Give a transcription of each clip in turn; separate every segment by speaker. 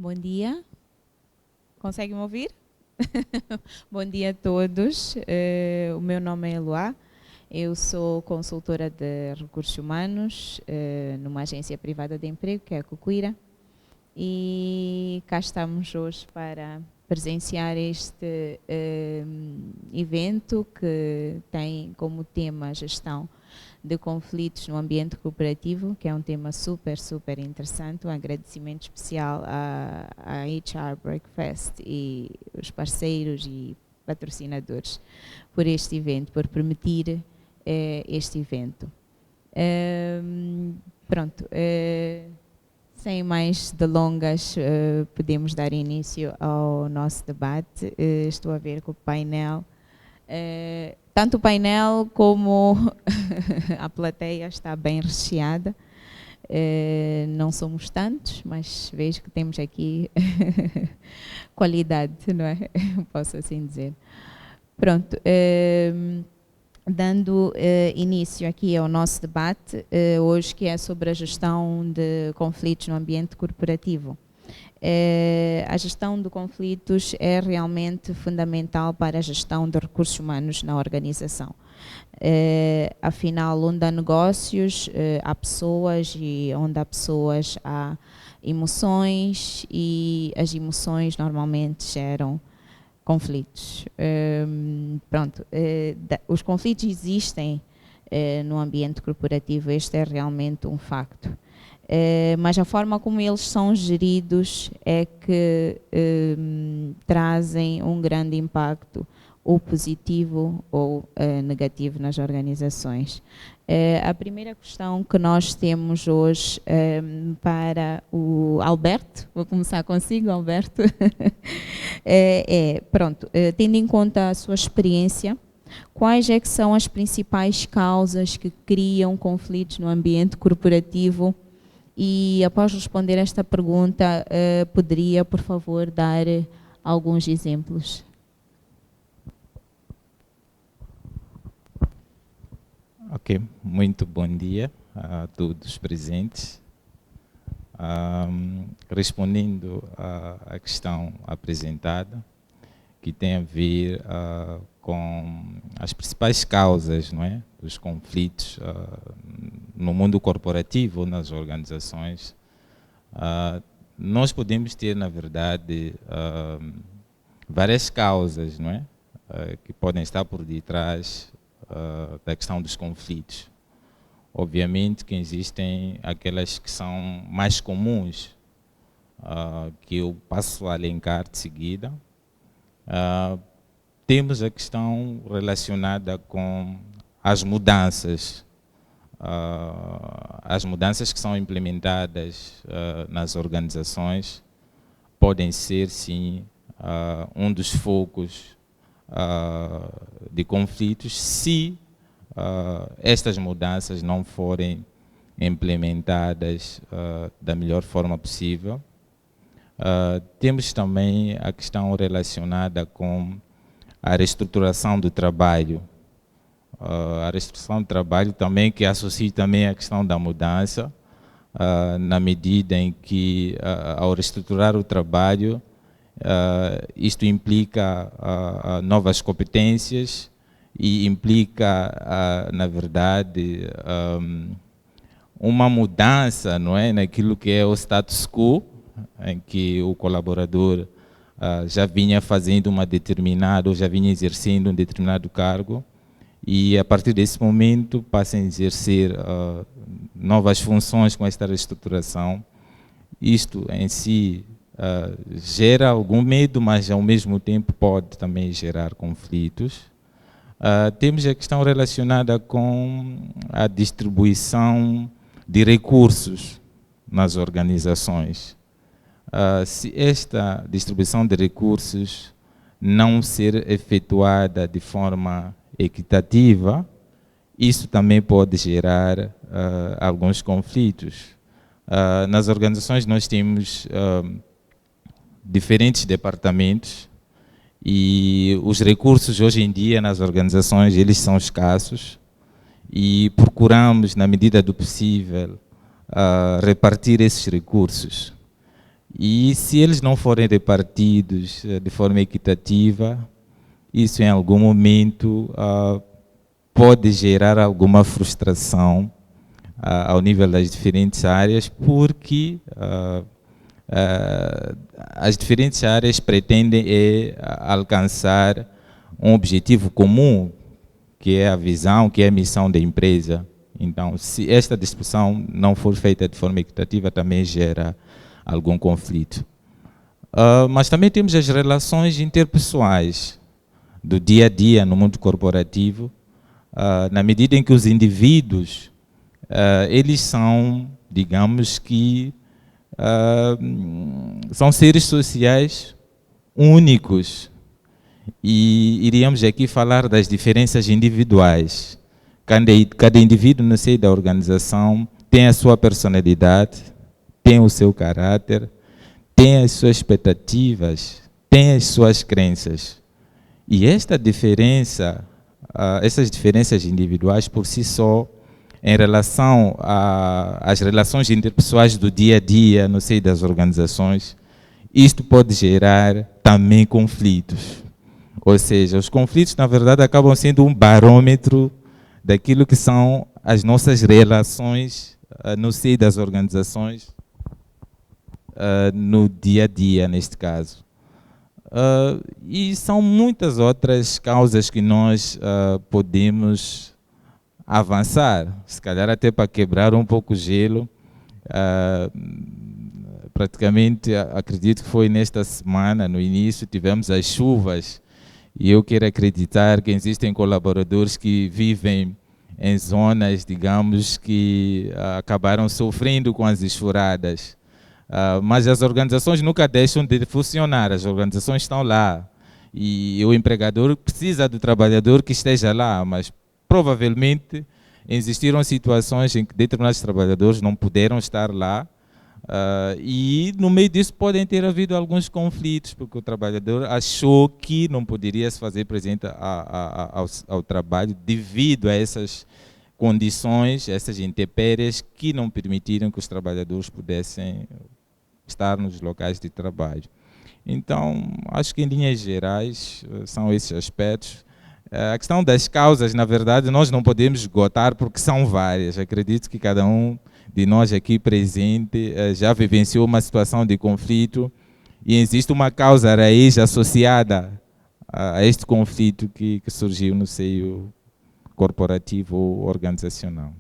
Speaker 1: Bom dia. Conseguem me ouvir? Bom dia a todos. O meu nome é Eloá. Eu sou consultora de recursos humanos numa agência privada de emprego, que é a Cocuira. E cá estamos hoje para presenciar este evento que tem como tema a gestão de conflitos no ambiente cooperativo, que é um tema super interessante. Um agradecimento especial à HR Breakfast e os parceiros e patrocinadores por este evento, por permitir este evento. Sem mais delongas, podemos dar início ao nosso debate. Estou a ver que o painel, tanto o painel como a plateia está bem recheada. Não somos tantos, mas vejo que temos aqui qualidade, não é? Posso assim dizer. Pronto. Dando início aqui ao nosso debate, hoje, que é sobre a gestão de conflitos no ambiente corporativo. A gestão de conflitos é realmente fundamental para a gestão de recursos humanos na organização. Afinal, onde há negócios, há pessoas, e onde há pessoas há emoções, e as emoções normalmente geram conflitos. Os conflitos existem no ambiente corporativo, este é realmente um facto. Mas a forma como eles são geridos é que trazem um grande impacto, ou positivo ou negativo, nas organizações. A primeira questão que nós temos hoje para o Alberto, vou começar consigo, Alberto, tendo em conta a sua experiência, quais é que são as principais causas que criam conflitos no ambiente corporativo? E após responder esta pergunta, poderia, por favor, dar alguns exemplos?
Speaker 2: Ok, muito bom dia a todos presentes. Respondendo à questão apresentada, que tem a ver com as principais causas, não é, dos conflitos no mundo corporativo, nas organizações, nós podemos ter, na verdade, várias causas, não é, que podem estar por detrás da questão dos conflitos. Obviamente que existem aquelas que são mais comuns, que eu passo a elencar de seguida. Temos a questão relacionada com as mudanças que são implementadas nas organizações, podem ser, sim, um dos focos de conflitos, se estas mudanças não forem implementadas da melhor forma possível. Temos também a questão relacionada com a reestruturação do trabalho. A reestruturação do trabalho também, que associa também a questão da mudança, na medida em que, ao reestruturar o trabalho, isto implica novas competências e implica, na verdade, uma mudança, não é, naquilo que é o status quo, em que o colaborador já vinha fazendo ou já vinha exercendo um determinado cargo, e a partir desse momento passa a exercer novas funções com esta reestruturação. Isto em si gera algum medo, mas ao mesmo tempo pode também gerar conflitos. Temos a questão relacionada com a distribuição de recursos nas organizações. Se esta distribuição de recursos não ser efetuada de forma equitativa, isso também pode gerar alguns conflitos. Nas organizações nós temos diferentes departamentos, e os recursos hoje em dia nas organizações, eles são escassos, e procuramos, na medida do possível, repartir esses recursos. E se eles não forem repartidos de forma equitativa, isso em algum momento pode gerar alguma frustração ao nível das diferentes áreas, porque as diferentes áreas pretendem alcançar um objetivo comum, que é a visão, que é a missão da empresa. Então, se esta distribuição não for feita de forma equitativa, também gera algum conflito. Mas também temos as relações interpessoais do dia a dia no mundo corporativo, na medida em que os indivíduos, eles são, digamos que, são seres sociais únicos, e iríamos aqui falar das diferenças individuais. Cada indivíduo no seio da organização tem a sua personalidade, tem o seu caráter, tem as suas expectativas, tem as suas crenças. E esta diferença, essas diferenças individuais por si só, em relação às relações interpessoais do dia a dia no seio das organizações, isto pode gerar também conflitos. Ou seja, os conflitos, na verdade, acabam sendo um barômetro daquilo que são as nossas relações no seio das organizações, no dia a dia, neste caso. E são muitas outras causas que nós podemos avançar, se calhar até para quebrar um pouco o gelo. Praticamente, acredito que foi nesta semana, no início, tivemos as chuvas, e eu quero acreditar que existem colaboradores que vivem em zonas, digamos, que acabaram sofrendo com as enxurradas. Mas as organizações nunca deixam de funcionar, as organizações estão lá. E o empregador precisa do trabalhador que esteja lá, mas provavelmente existiram situações em que determinados trabalhadores não puderam estar lá, e no meio disso podem ter havido alguns conflitos, porque o trabalhador achou que não poderia se fazer presente ao trabalho devido a essas condições, essas intempéries que não permitiram que os trabalhadores pudessem estar nos locais de trabalho. Então, acho que em linhas gerais são esses aspectos. A questão das causas, na verdade, nós não podemos esgotar porque são várias. Acredito que cada um de nós aqui presente já vivenciou uma situação de conflito e existe uma causa raiz associada a este conflito que surgiu no seio corporativo ou organizacional.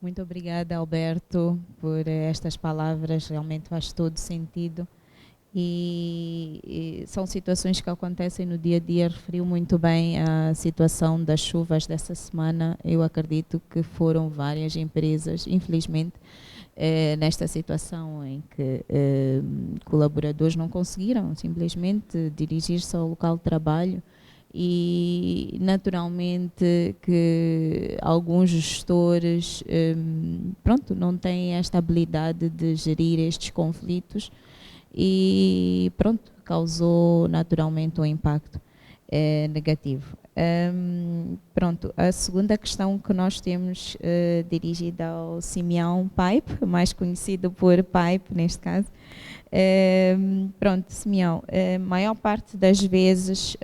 Speaker 1: Muito obrigada, Alberto, por estas palavras, realmente faz todo sentido. E são situações que acontecem no dia a dia. Referiu muito bem a situação das chuvas dessa semana. Eu acredito que foram várias empresas, infelizmente, nesta situação em que colaboradores não conseguiram simplesmente dirigir-se ao local de trabalho, e naturalmente que alguns gestores não têm esta habilidade de gerir estes conflitos, e causou naturalmente um impacto negativo. A segunda questão que nós temos dirigida ao Simeão Pipe, mais conhecido por Pipe neste caso. Simeão, maior parte das vezes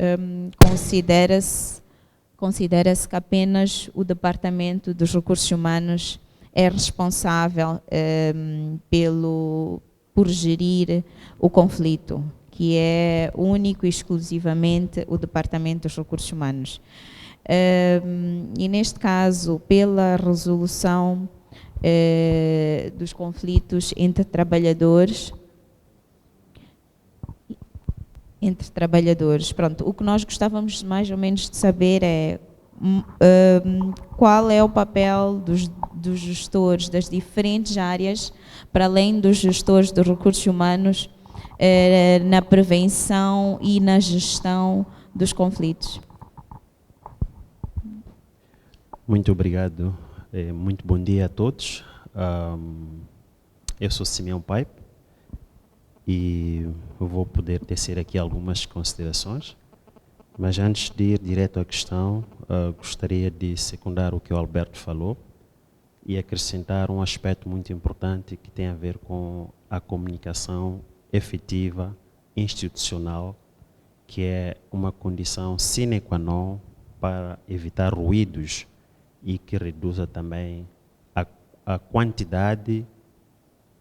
Speaker 1: considera-se que apenas o Departamento dos Recursos Humanos é responsável por gerir o conflito, que é único e exclusivamente o Departamento dos Recursos Humanos. E neste caso, pela resolução dos conflitos entre trabalhadores, o que nós gostávamos mais ou menos de saber é qual é o papel dos gestores das diferentes áreas, para além dos gestores de recursos humanos, na prevenção e na gestão dos conflitos.
Speaker 3: Muito obrigado. Muito bom dia a todos. Eu sou Simeão Pipe e vou poder tecer aqui algumas considerações. Mas antes de ir direto à questão, gostaria de secundar o que o Alberto falou e acrescentar um aspecto muito importante que tem a ver com a comunicação efetiva, institucional, que é uma condição sine qua non para evitar ruídos e que reduza também a quantidade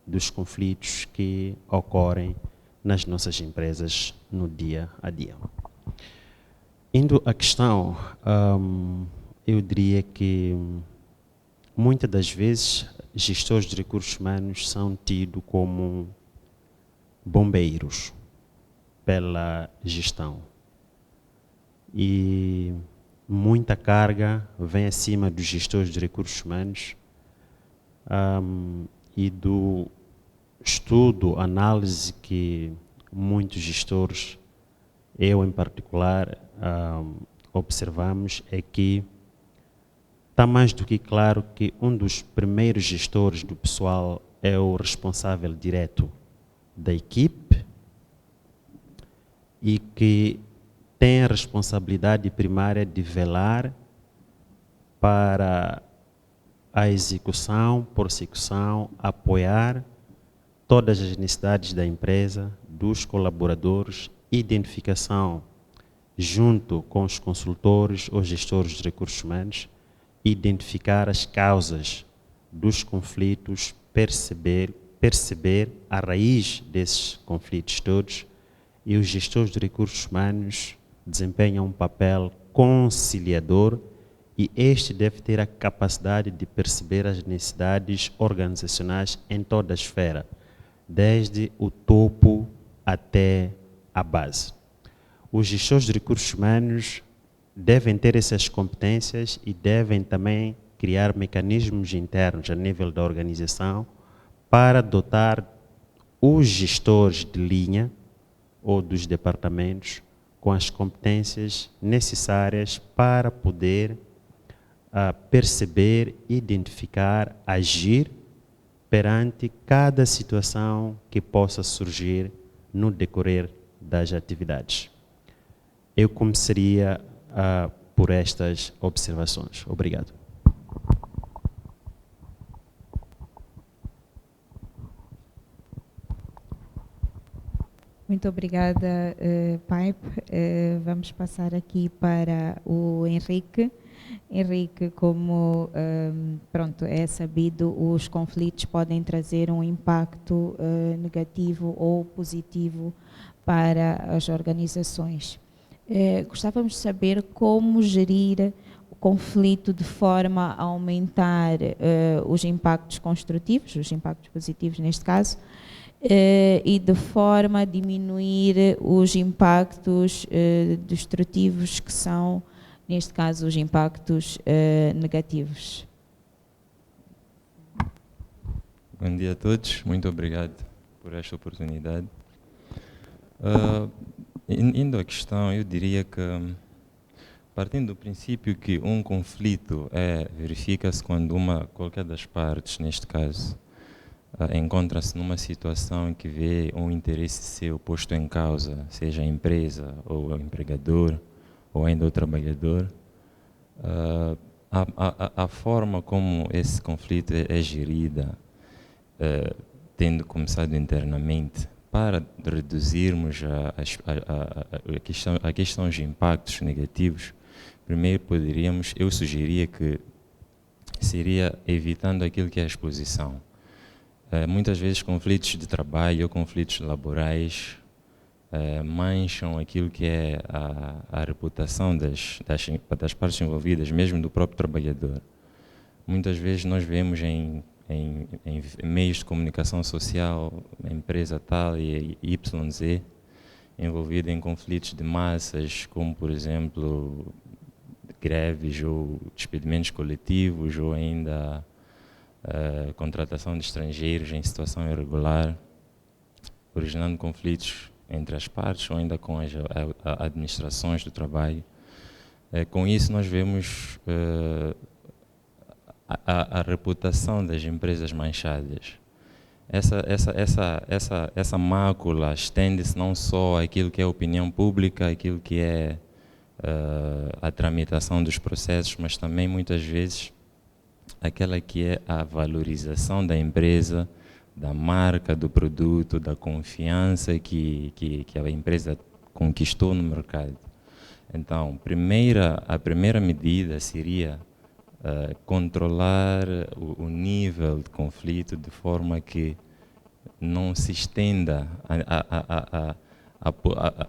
Speaker 3: dos conflitos que ocorrem nas nossas empresas no dia a dia. Indo à questão, eu diria que muitas das vezes gestores de recursos humanos são tidos como bombeiros pela gestão. E muita carga vem acima dos gestores de recursos humanos e do estudo, análise que muitos gestores, eu em particular, observamos é que está mais do que claro que um dos primeiros gestores do pessoal é o responsável direto da equipe e que tem a responsabilidade primária de velar para a execução, prossecução, apoiar todas as necessidades da empresa, dos colaboradores, identificação junto com os consultores ou gestores de recursos humanos, identificar as causas dos conflitos, perceber a raiz desses conflitos todos, e os gestores de recursos humanos desempenham um papel conciliador e este deve ter a capacidade de perceber as necessidades organizacionais em toda a esfera, desde o topo até a base. Os gestores de recursos humanos devem ter essas competências e devem também criar mecanismos internos a nível da organização para dotar os gestores de linha ou dos departamentos com as competências necessárias para poder perceber, identificar, agir perante cada situação que possa surgir no decorrer das atividades. Eu começaria por estas observações. Obrigado.
Speaker 1: Muito obrigada, Pipe. Vamos passar aqui para o Henrique. Henrique, como pronto, é sabido, os conflitos podem trazer um impacto negativo ou positivo para as organizações. Gostávamos de saber como gerir o conflito de forma a aumentar os impactos construtivos, os impactos positivos neste caso, e de forma a diminuir os impactos destrutivos que são, neste caso, os impactos negativos.
Speaker 4: Bom dia a todos, muito obrigado por esta oportunidade. Indo à questão, eu diria que, partindo do princípio que um conflito verifica-se quando qualquer das partes, neste caso, encontra-se numa situação em que vê um interesse seu posto em causa, seja a empresa ou o empregador, ou ainda o trabalhador, a forma como esse conflito é gerida, tendo começado internamente, para reduzirmos a questão de impactos negativos, primeiro eu sugeria que seria evitando aquilo que é a exposição. Muitas vezes conflitos de trabalho ou conflitos laborais mancham aquilo que é a reputação das partes envolvidas, mesmo do próprio trabalhador. Muitas vezes nós vemos em meios de comunicação social, a empresa tal e YZ, envolvida em conflitos de massas, como por exemplo greves ou despedimentos coletivos, ou ainda contratação de estrangeiros em situação irregular, originando conflitos entre as partes ou ainda com as administrações do trabalho. Com isso nós vemos a reputação das empresas manchadas. Essa mácula estende-se não só àquilo que é a opinião pública, àquilo que é a tramitação dos processos, mas também muitas vezes aquela que é a valorização da empresa, da marca, do produto, da confiança que a empresa conquistou no mercado. Então, a primeira medida seria controlar o nível de conflito de forma que não se estenda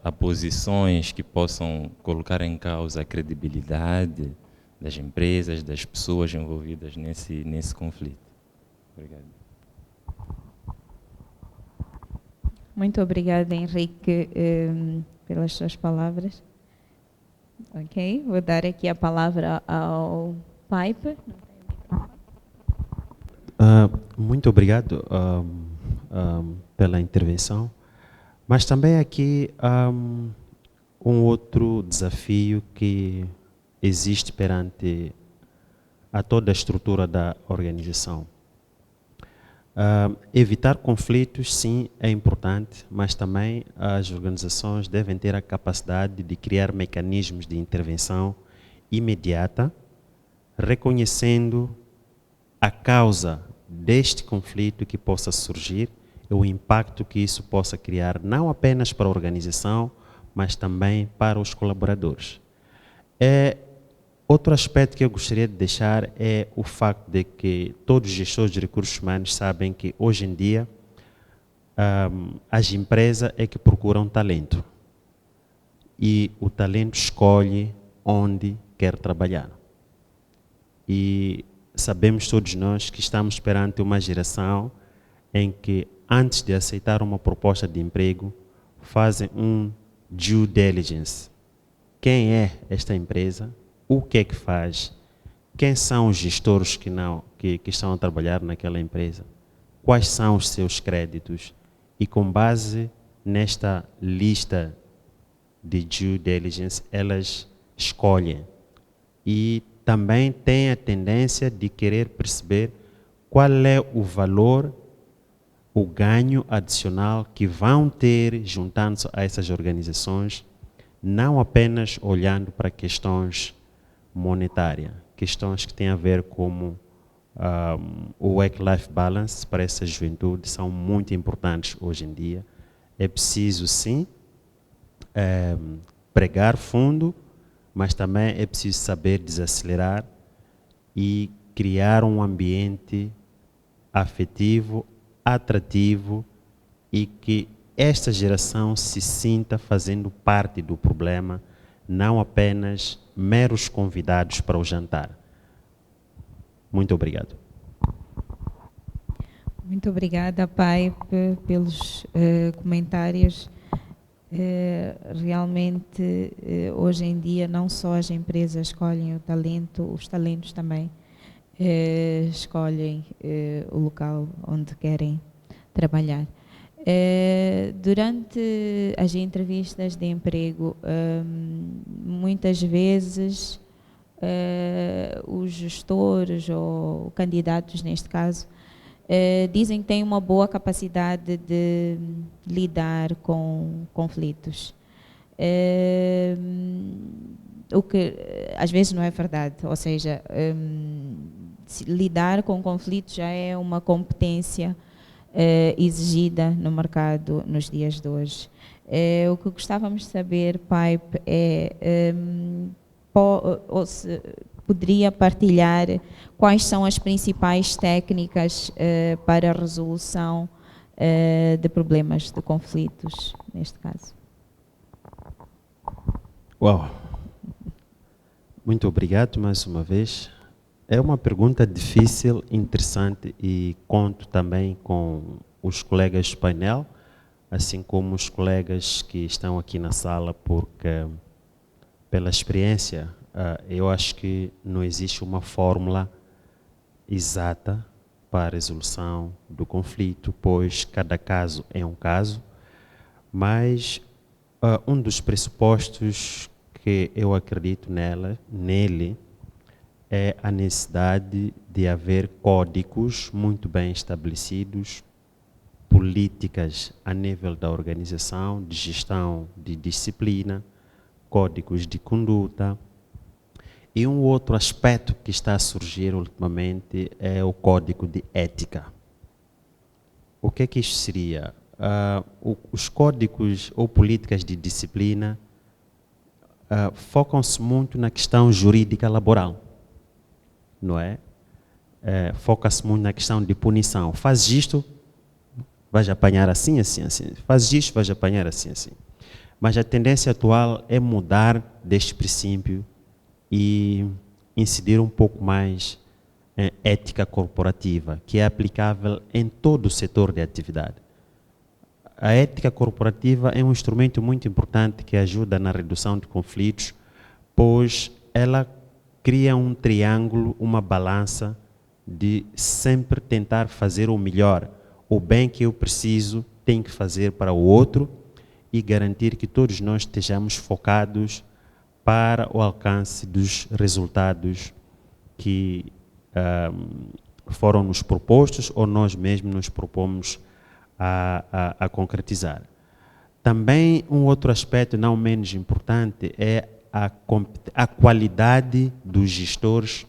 Speaker 4: a posições que possam colocar em causa a credibilidade das empresas, das pessoas envolvidas nesse conflito. Obrigado.
Speaker 1: Muito obrigada, Henrique, pelas suas palavras. Ok, vou dar aqui a palavra ao Pipe.
Speaker 3: Muito obrigado pela intervenção. Mas também aqui um outro desafio que existe perante a toda a estrutura da organização. Evitar conflitos, sim, é importante, mas também as organizações devem ter a capacidade de criar mecanismos de intervenção imediata, reconhecendo a causa deste conflito que possa surgir e o impacto que isso possa criar, não apenas para a organização, mas também para os colaboradores. Outro aspecto que eu gostaria de deixar é o facto de que todos os gestores de recursos humanos sabem que hoje em dia as empresas é que procuram talento e o talento escolhe onde quer trabalhar. E sabemos todos nós que estamos perante uma geração em que, antes de aceitar uma proposta de emprego, fazem um due diligence. Quem é esta empresa? O que é que faz? Quem são os gestores que estão a trabalhar naquela empresa? Quais são os seus créditos? E com base nesta lista de due diligence, elas escolhem. E também têm a tendência de querer perceber qual é o valor, o ganho adicional que vão ter juntando-se a essas organizações, não apenas olhando para questões monetárias, questões que têm a ver com o work-life balance para essa juventude são muito importantes hoje em dia. É preciso, sim, pregar fundo, mas também é preciso saber desacelerar e criar um ambiente afetivo, atrativo e que esta geração se sinta fazendo parte do problema, não apenas meros convidados para o jantar. Muito obrigado.
Speaker 1: Muito obrigada, Pai, pelos comentários. Realmente, hoje em dia, não só as empresas escolhem o talento, os talentos também escolhem o local onde querem trabalhar. Durante as entrevistas de emprego, muitas vezes os gestores ou candidatos, neste caso, dizem que têm uma boa capacidade de lidar com conflitos. O que às vezes não é verdade, ou seja, lidar com conflitos já é uma competência exigida no mercado nos dias de hoje. O que gostávamos de saber, Pipe, ou se poderia partilhar quais são as principais técnicas para a resolução de problemas, de conflitos, neste caso.
Speaker 3: Uau! Muito obrigado mais uma vez. É uma pergunta difícil, interessante e conto também com os colegas do painel, assim como os colegas que estão aqui na sala, porque pela experiência eu acho que não existe uma fórmula exata para a resolução do conflito, pois cada caso é um caso, mas um dos pressupostos que eu acredito nele é a necessidade de haver códigos muito bem estabelecidos, políticas a nível da organização, de gestão de disciplina, códigos de conduta E um outro aspecto que está a surgir ultimamente é o código de ética. O que é que isto seria? Os códigos ou políticas de disciplina focam-se muito na questão jurídica laboral, não é? Foca-se muito na questão de punição. Faz isto, vais apanhar assim, assim, assim. Faz isto, vais apanhar assim, assim. Mas a tendência atual é mudar deste princípio e incidir um pouco mais em ética corporativa, que é aplicável em todo o setor de atividade. A ética corporativa é um instrumento muito importante que ajuda na redução de conflitos, pois ela cria um triângulo, uma balança de sempre tentar fazer o melhor. O bem que eu preciso tenho que fazer para o outro e garantir que todos nós estejamos focados para o alcance dos resultados que foram nos propostos ou nós mesmos nos propomos a concretizar. Também um outro aspecto não menos importante é a qualidade dos gestores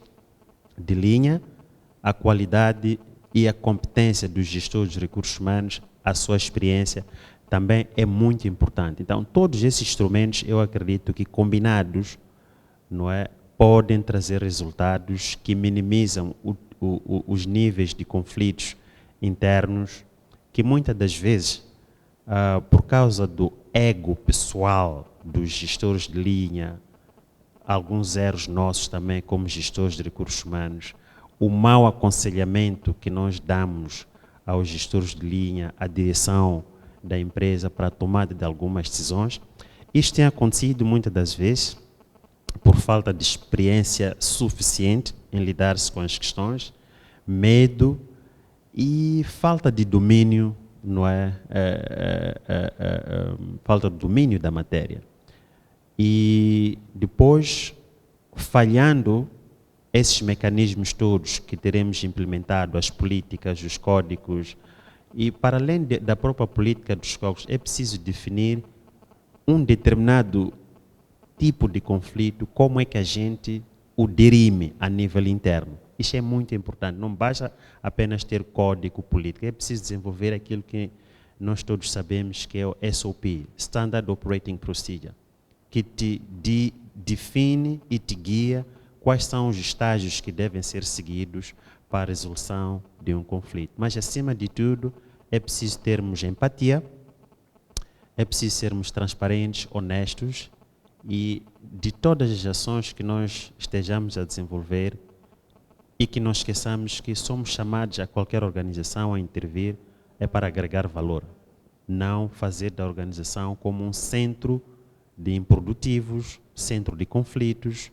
Speaker 3: de linha, a qualidade e a competência dos gestores de recursos humanos, a sua experiência também é muito importante. Então, todos esses instrumentos, eu acredito que combinados, não é, podem trazer resultados que minimizam os níveis de conflitos internos, que muitas das vezes, por causa do ego pessoal dos gestores de linha, alguns erros nossos também como gestores de recursos humanos, o mau aconselhamento que nós damos aos gestores de linha, à direção da empresa para a tomada de algumas decisões. Isto tem acontecido muitas das vezes por falta de experiência suficiente em lidar-se com as questões, medo e falta de domínio, não é? Falta de domínio da matéria. E depois, falhando esses mecanismos todos que teremos implementado, as políticas, os códigos, e para além da própria política dos códigos, é preciso definir um determinado tipo de conflito, como é que a gente o dirime a nível interno. Isso é muito importante, não basta apenas ter código político, é preciso desenvolver aquilo que nós todos sabemos que é o SOP, Standard Operating Procedure, que te define e te guia quais são os estágios que devem ser seguidos para a resolução de um conflito. Mas, acima de tudo, é preciso termos empatia, é preciso sermos transparentes, honestos e de todas as ações que nós estejamos a desenvolver e que não esqueçamos que somos chamados a qualquer organização a intervir é para agregar valor, não fazer da organização como um centro de improdutivos, centro de conflitos.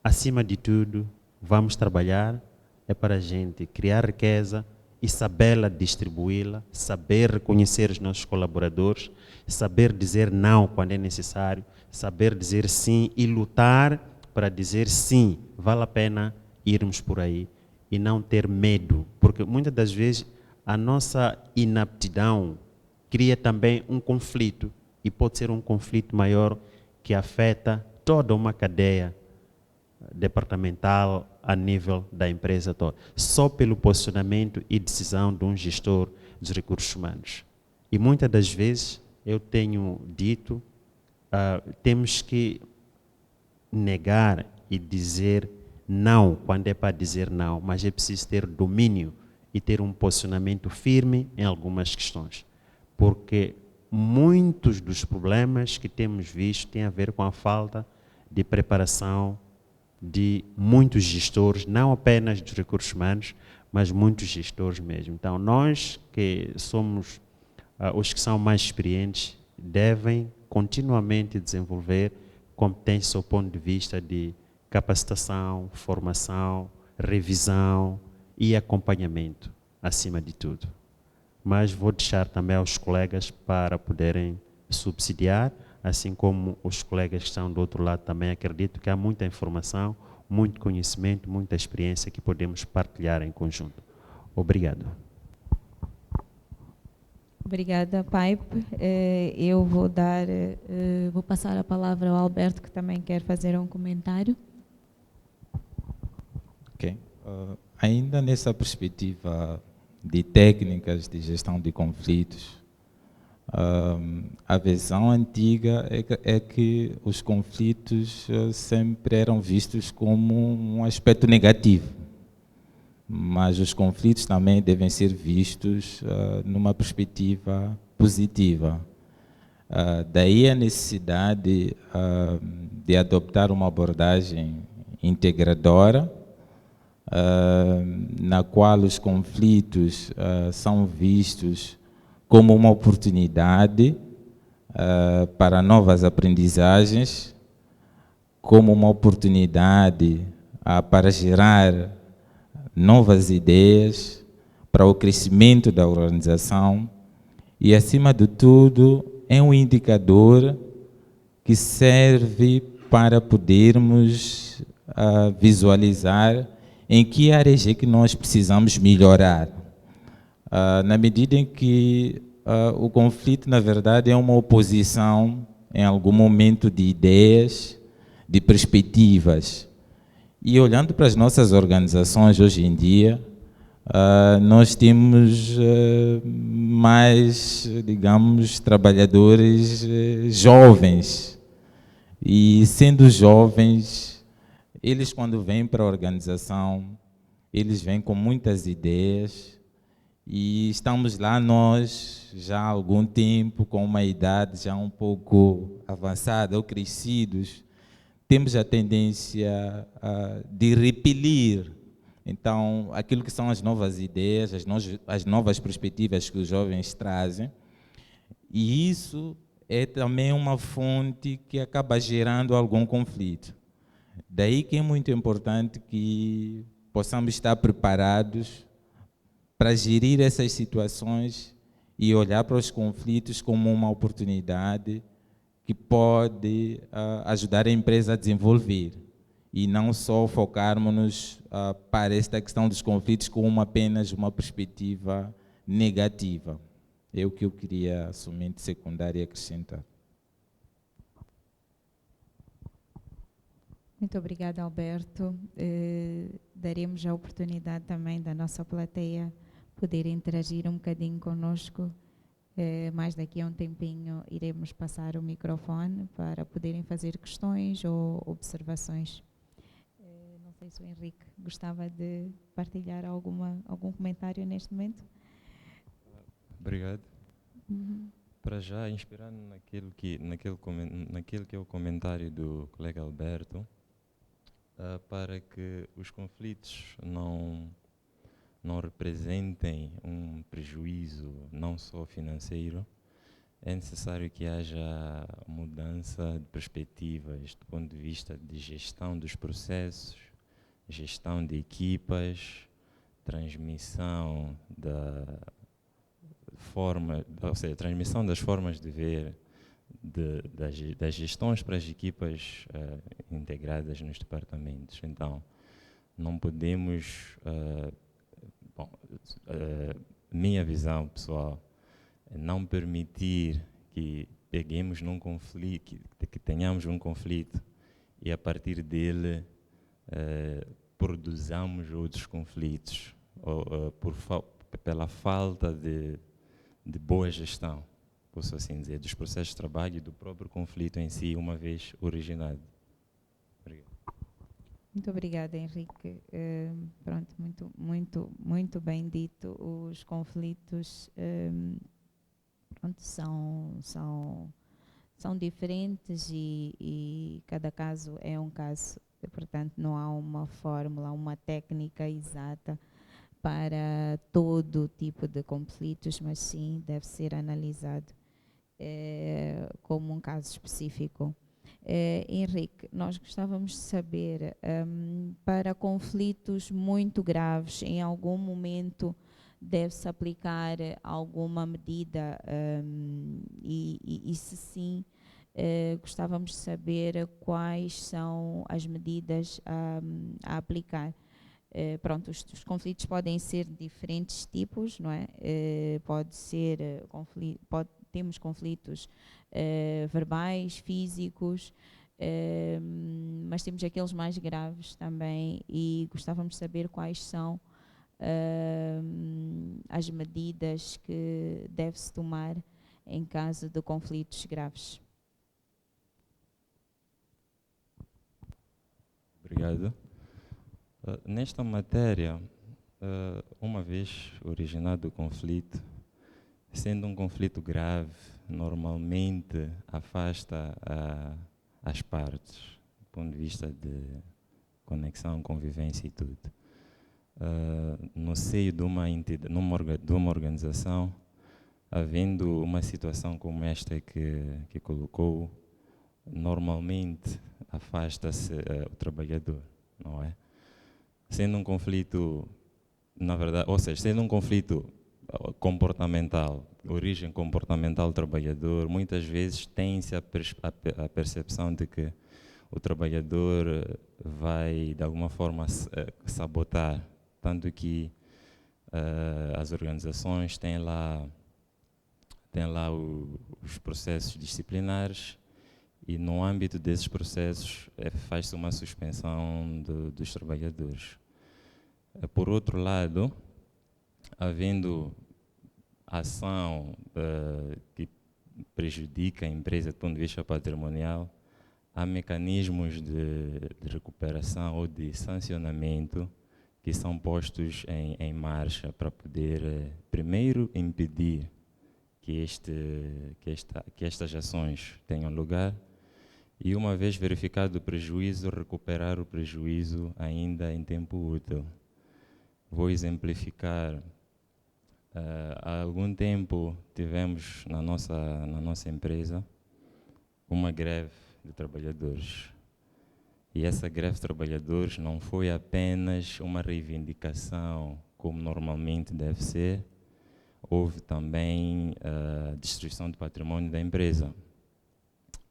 Speaker 3: Acima de tudo, vamos trabalhar é para a gente criar riqueza e sabê-la distribuí-la, saber reconhecer os nossos colaboradores, saber dizer não quando é necessário, saber dizer sim e lutar para dizer sim, vale a pena irmos por aí e não ter medo, porque muitas das vezes a nossa inaptidão cria também um conflito e pode ser um conflito maior que afeta toda uma cadeia departamental a nível da empresa toda, só pelo posicionamento e decisão de um gestor dos recursos humanos. E muitas das vezes, eu tenho dito, temos que negar e dizer não quando é para dizer não, mas é preciso ter domínio e ter um posicionamento firme em algumas questões, porque muitos dos problemas que temos visto têm a ver com a falta de preparação de muitos gestores, não apenas dos recursos humanos, mas muitos gestores mesmo. Então, nós que somos os que são mais experientes, devem continuamente desenvolver competências do ponto de vista de capacitação, formação, revisão e acompanhamento, acima de tudo. Mas vou deixar também aos colegas para poderem subsidiar, assim como os colegas que estão do outro lado também. Acredito que há muita informação, muito conhecimento, muita experiência que podemos partilhar em conjunto. Obrigado.
Speaker 1: Obrigada, Pipe. Eu vou passar a palavra ao Alberto, que também quer fazer um comentário.
Speaker 2: Ok. Ainda nessa perspectiva de técnicas de gestão de conflitos, a visão antiga é que os conflitos sempre eram vistos como um aspecto negativo, mas os conflitos também devem ser vistos numa perspectiva positiva. Daí a necessidade de adoptar uma abordagem integradora, na qual os conflitos são vistos como uma oportunidade para novas aprendizagens, como uma oportunidade para gerar novas ideias para o crescimento da organização e, acima de tudo, é um indicador que serve para podermos visualizar em que áreas é que nós precisamos melhorar. Na medida em que o conflito, na verdade, é uma oposição, em algum momento, de ideias, de perspectivas. E olhando para as nossas organizações hoje em dia, nós temos mais, digamos, trabalhadores jovens. E sendo jovens, eles quando vêm para a organização, eles vêm com muitas ideias e estamos lá nós já há algum tempo, com uma idade já um pouco avançada ou crescidos, temos a tendência de repelir. Então, aquilo que são as novas ideias, as novas perspectivas que os jovens trazem, e isso é também uma fonte que acaba gerando algum conflito. Daí que é muito importante que possamos estar preparados para gerir essas situações e olhar para os conflitos como uma oportunidade que pode ajudar a empresa a desenvolver e não só focarmos-nos para esta questão dos conflitos com apenas uma perspectiva negativa. É o que eu queria somente secundar e acrescentar.
Speaker 1: Muito obrigada, Alberto. Daremos a oportunidade também da nossa plateia poder interagir um bocadinho conosco. Mais daqui a um tempinho iremos passar o microfone para poderem fazer questões ou observações. Não sei se o Henrique gostava de partilhar algum comentário neste momento.
Speaker 4: Obrigado. Para já, inspirando naquele que é o comentário do colega Alberto, para que os conflitos não representem um prejuízo não só financeiro, é necessário que haja mudança de perspectivas do ponto de vista de gestão dos processos, gestão de equipas, transmissão transmissão das formas de ver das gestões para as equipas integradas nos departamentos. Então, não podemos, minha visão pessoal, é não permitir que peguemos num conflito, que tenhamos um conflito e a partir dele produzamos outros conflitos, pela falta de boa gestão, posso assim dizer, dos processos de trabalho e do próprio conflito em si, uma vez originado. Obrigado.
Speaker 1: Muito obrigada, Henrique. Pronto, muito bem dito. Os conflitos são diferentes e cada caso é um caso. Portanto, não há uma fórmula, uma técnica exata para todo tipo de conflitos, mas sim deve ser analisado como um caso específico. Henrique, nós gostávamos de saber, para conflitos muito graves, em algum momento deve-se aplicar alguma medida e se sim, gostávamos de saber quais são as medidas a aplicar. Pronto, os conflitos podem ser de diferentes tipos, não é? Pode ser temos conflitos verbais, físicos, mas temos aqueles mais graves também e gostávamos de saber quais são as medidas que deve-se tomar em caso de conflitos graves.
Speaker 4: Obrigado. Nesta matéria, uma vez originado o conflito, sendo um conflito grave, normalmente afasta as partes, do ponto de vista de conexão, convivência e tudo. No seio de uma entidade, de uma organização, havendo uma situação como esta que colocou, normalmente afasta-se o trabalhador, não é? Sendo um conflito, na verdade, ou seja, sendo um conflito comportamental, origem comportamental do trabalhador, muitas vezes tem-se a percepção de que o trabalhador vai, de alguma forma, sabotar, tanto que as organizações têm lá os processos disciplinares e no âmbito desses processos faz-se uma suspensão dos trabalhadores. Por outro lado, havendo ação que prejudica a empresa do ponto de vista patrimonial, há mecanismos de recuperação ou de sancionamento que são postos em marcha para poder, primeiro, impedir que estas ações tenham lugar e, uma vez verificado o prejuízo, recuperar o prejuízo ainda em tempo útil. Vou exemplificar. Há algum tempo tivemos na nossa empresa uma greve de trabalhadores. E essa greve de trabalhadores não foi apenas uma reivindicação como normalmente deve ser, houve também a destruição do património da empresa.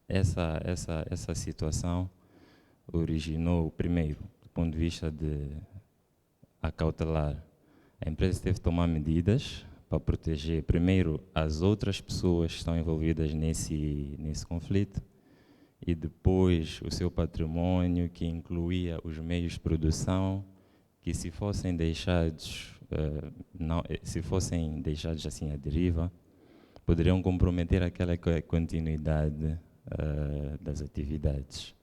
Speaker 4: Essa situação originou, primeiro, do ponto de vista de acautelar, a empresa teve que tomar medidas para proteger, primeiro, as outras pessoas que estão envolvidas nesse conflito e depois o seu património, que incluía os meios de produção, que se fossem deixados assim à deriva, poderiam comprometer aquela continuidade das atividades.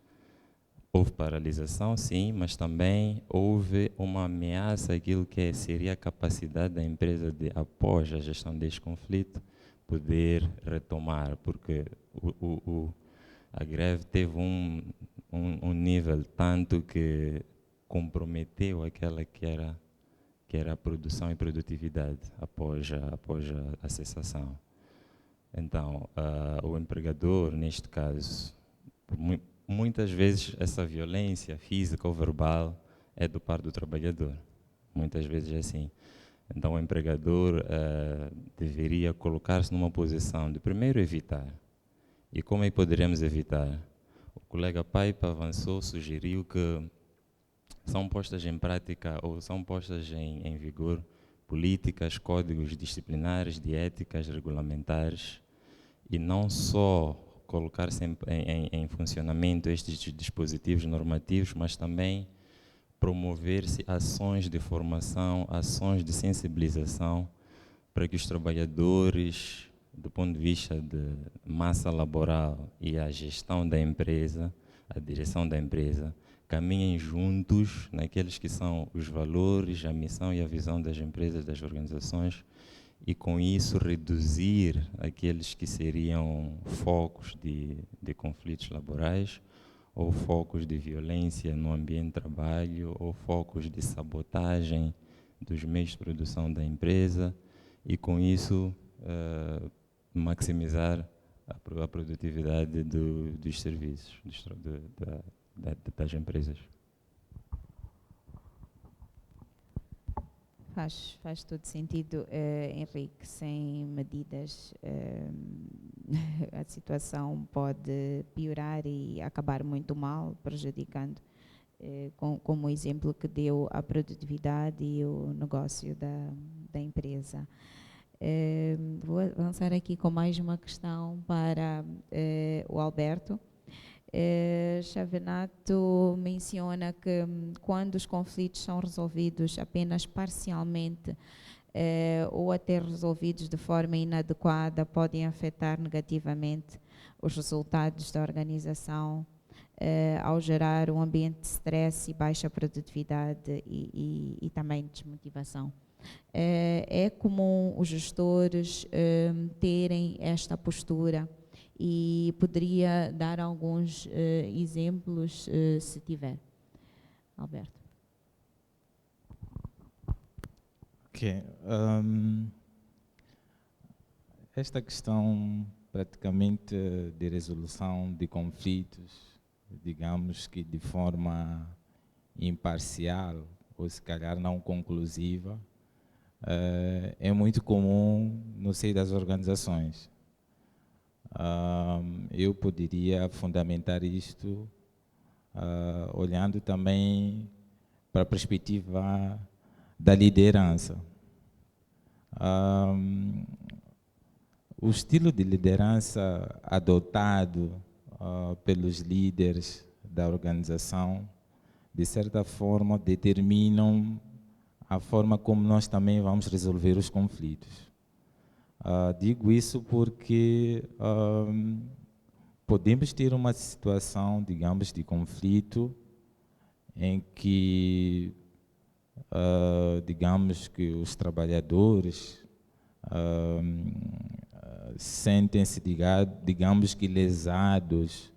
Speaker 4: Houve paralisação, sim, mas também houve uma ameaça àquilo que seria a capacidade da empresa de, após a gestão deste conflito, poder retomar, porque a greve teve um nível tanto que comprometeu aquela que era a produção e produtividade após a cessação. Então, o empregador, neste caso, muitas vezes essa violência física ou verbal é do par do trabalhador. Muitas vezes é assim. Então o empregador deveria colocar-se numa posição de primeiro evitar. E como é que poderemos evitar? O colega Paipa avançou, sugeriu que são postas em prática ou são postas em vigor políticas, códigos disciplinares, de éticas, regulamentares, e não só colocar-se em funcionamento estes dispositivos normativos, mas também promover-se ações de formação, ações de sensibilização, para que os trabalhadores, do ponto de vista de massa laboral e a gestão da empresa, a direção da empresa, caminhem juntos naqueles que são os valores, a missão e a visão das empresas, das organizações, e com isso reduzir aqueles que seriam focos de conflitos laborais, ou focos de violência no ambiente de trabalho, ou focos de sabotagem dos meios de produção da empresa, e com isso maximizar a produtividade dos serviços, das empresas.
Speaker 1: Faz todo sentido, Henrique. Sem medidas, a situação pode piorar e acabar muito mal, prejudicando, como o exemplo que deu, a produtividade e o negócio da empresa. Vou avançar aqui com mais uma questão para o Alberto. Chavinato menciona que quando os conflitos são resolvidos apenas parcialmente ou até resolvidos de forma inadequada, podem afetar negativamente os resultados da organização, ao gerar um ambiente de stress e baixa produtividade e também desmotivação. É comum os gestores terem esta postura e poderia dar alguns exemplos se tiver. Alberto.
Speaker 2: Ok. Esta questão praticamente de resolução de conflitos, digamos que de forma imparcial ou se calhar não conclusiva, é muito comum no seio das organizações. Eu poderia fundamentar isto olhando também para a perspectiva da liderança. O estilo de liderança adotado pelos líderes da organização, de certa forma, determinam a forma como nós também vamos resolver os conflitos. Digo isso porque podemos ter uma situação, digamos, de conflito em que, digamos que os trabalhadores sentem-se, digamos que lesados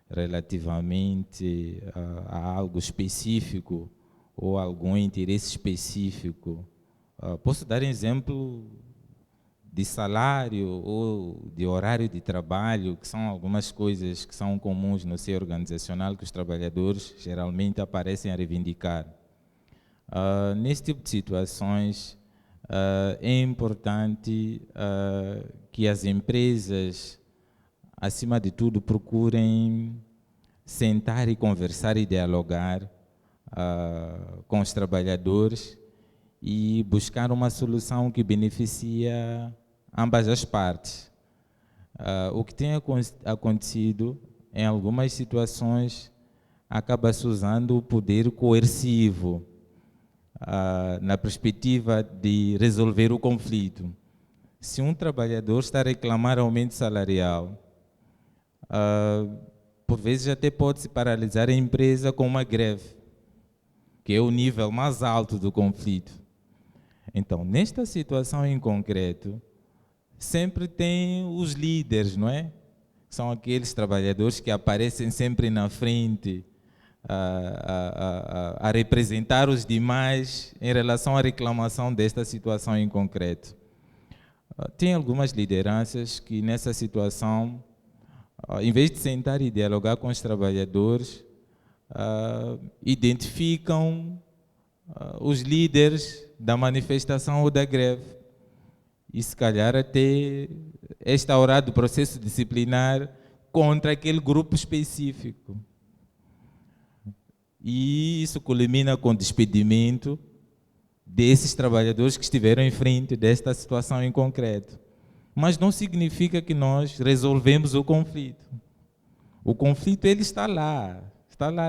Speaker 2: relativamente a algo específico ou algum interesse específico. Posso dar exemplo de salário ou de horário de trabalho, que são algumas coisas que são comuns no seio organizacional que os trabalhadores geralmente aparecem a reivindicar. Nesse tipo de situações, é importante que as empresas, acima de tudo, procurem sentar e conversar e dialogar com os trabalhadores e buscar uma solução que beneficia ambas as partes. O que tem acontecido em algumas situações acaba-se usando o poder coercivo na perspectiva de resolver o conflito. Se um trabalhador está a reclamar aumento salarial, por vezes até pode-se paralisar a empresa com uma greve, que é o nível mais alto do conflito. Então, nesta situação em concreto, sempre tem os líderes, não é? São aqueles trabalhadores que aparecem sempre na frente, a representar os demais em relação à reclamação desta situação em concreto. Tem algumas lideranças que nessa situação, em vez de sentar e dialogar com os trabalhadores, identificam os líderes da manifestação ou da greve e se calhar até instaurar o processo disciplinar contra aquele grupo específico. E isso culmina com o despedimento desses trabalhadores que estiveram em frente desta situação em concreto. Mas não significa que nós resolvemos o conflito. O conflito ele está lá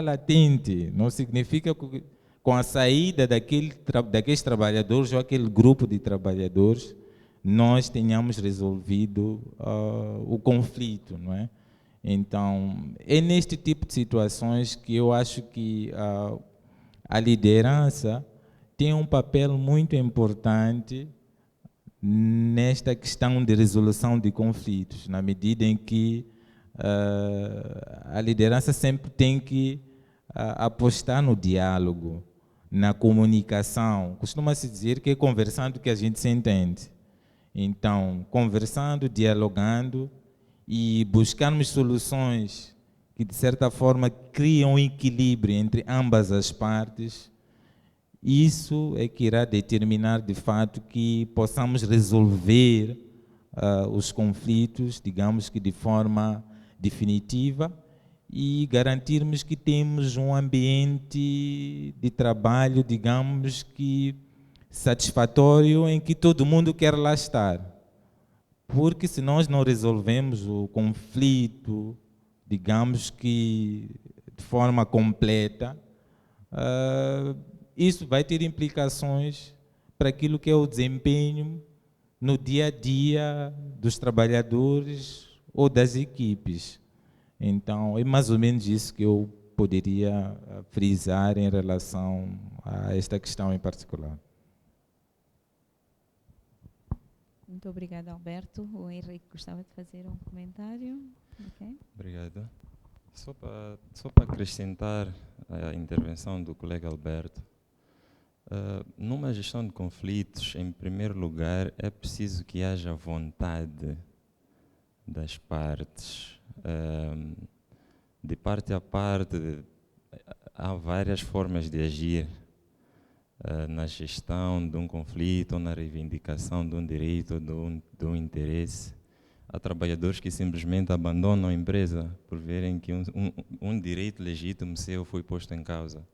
Speaker 2: latente. Não significa que com a saída daqueles trabalhadores ou aquele grupo de trabalhadores nós tenhamos resolvido o conflito, não é? Então, é neste tipo de situações que eu acho que a liderança tem um papel muito importante nesta questão de resolução de conflitos, na medida em que a liderança sempre tem que apostar no diálogo, na comunicação. Costuma-se dizer que é conversando que a gente se entende. Então, conversando, dialogando e buscarmos soluções que, de certa forma, criam um equilíbrio entre ambas as partes, isso é que irá determinar, de fato, que possamos resolver os conflitos, digamos que de forma definitiva, e garantirmos que temos um ambiente de trabalho, digamos que satisfatório, em que todo mundo quer lá estar. Porque se nós não resolvemos o conflito digamos que de forma completa, isso vai ter implicações para aquilo que é o desempenho no dia a dia dos trabalhadores ou das equipes. Então, é mais ou menos isso que eu poderia frisar em relação a esta questão em particular.
Speaker 1: Muito obrigada, Alberto. O Henrique gostava de fazer um comentário. Okay.
Speaker 4: Obrigado. Só para acrescentar a intervenção do colega Alberto, numa gestão de conflitos, em primeiro lugar, é preciso que haja vontade das partes. De parte a parte, há várias formas de agir na gestão de um conflito, ou na reivindicação de um direito, ou de um interesse. Há trabalhadores que simplesmente abandonam a empresa por verem que um direito legítimo seu foi posto em causa.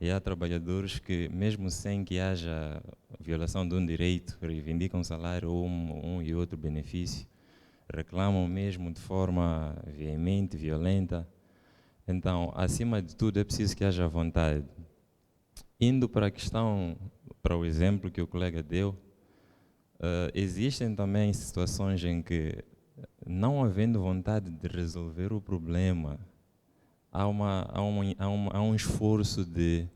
Speaker 4: E há trabalhadores que, mesmo sem que haja violação de um direito, reivindicam salário ou um e outro benefício, reclamam mesmo de forma veemente, violenta. Então, acima de tudo, é preciso que haja vontade. Indo para a questão, para o exemplo que o colega deu, existem também situações em que, não havendo vontade de resolver o problema, há um esforço de,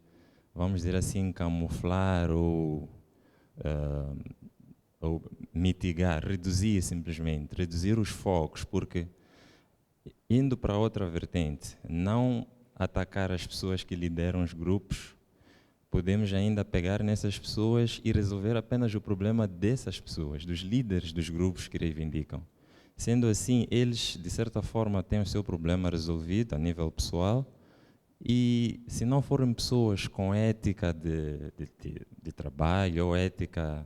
Speaker 4: vamos dizer assim, camuflar ou mitigar, reduzir simplesmente, reduzir os focos, porque indo para outra vertente, não atacar as pessoas que lideram os grupos, podemos ainda pegar nessas pessoas e resolver apenas o problema dessas pessoas, dos líderes dos grupos que reivindicam. Sendo assim, eles, de certa forma, têm o seu problema resolvido a nível pessoal, e se não forem pessoas com ética de trabalho ou ética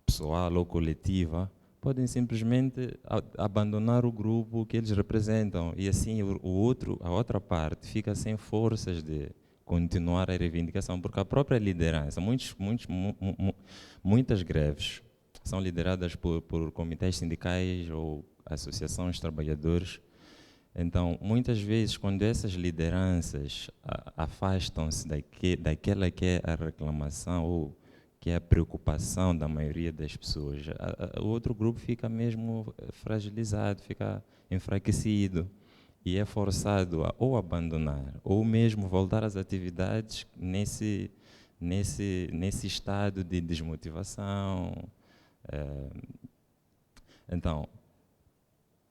Speaker 4: pessoal ou coletiva, podem simplesmente abandonar o grupo que eles representam, e assim a outra parte fica sem forças de continuar a reivindicação, porque a própria liderança, muitas greves são lideradas por comitês sindicais ou associações de trabalhadores. Então, muitas vezes, quando essas lideranças afastam-se daquela que é a reclamação ou que é a preocupação da maioria das pessoas, o outro grupo fica mesmo fragilizado, fica enfraquecido e é forçado a ou abandonar ou mesmo voltar às atividades nesse estado de desmotivação. Então,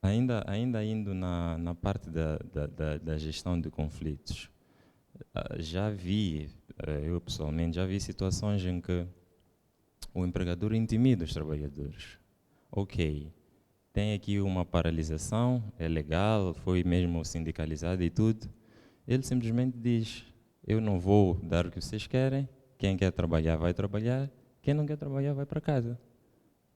Speaker 4: ainda indo na parte da gestão de conflitos, eu pessoalmente já vi situações em que o empregador intimida os trabalhadores. Ok, tem aqui uma paralisação, é legal, foi mesmo sindicalizado e tudo. Ele simplesmente diz: eu não vou dar o que vocês querem, quem quer trabalhar vai trabalhar, quem não quer trabalhar vai para casa.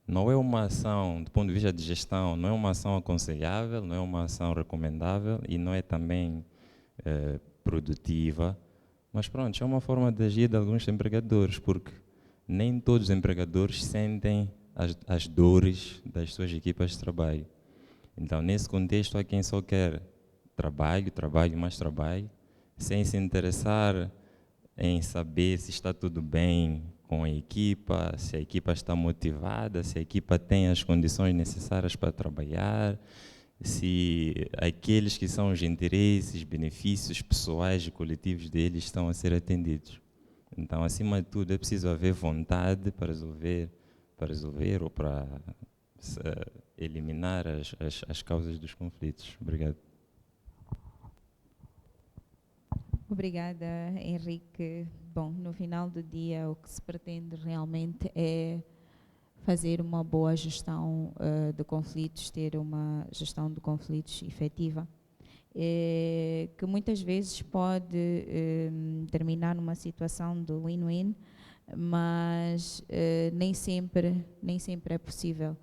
Speaker 4: Não é uma ação, do ponto de vista de gestão, não é uma ação aconselhável, não é uma ação recomendável e não é também produtiva. Mas pronto, é uma forma de agir de alguns empregadores, porque nem todos os empregadores sentem as dores das suas equipas de trabalho. Então, nesse contexto, há quem só quer trabalho, mais trabalho, sem se interessar em saber se está tudo bem com a equipa, se a equipa está motivada, se a equipa tem as condições necessárias para trabalhar, se aqueles que são os interesses, benefícios pessoais e coletivos deles estão a ser atendidos. Então, acima de tudo, é preciso haver vontade para resolver ou para eliminar as causas dos conflitos. Obrigado.
Speaker 1: Obrigada, Henrique. Bom, no final do dia, o que se pretende realmente é fazer uma boa gestão de conflitos, ter uma gestão de conflitos efetiva, que muitas vezes pode terminar numa situação de win-win, mas nem sempre é possível.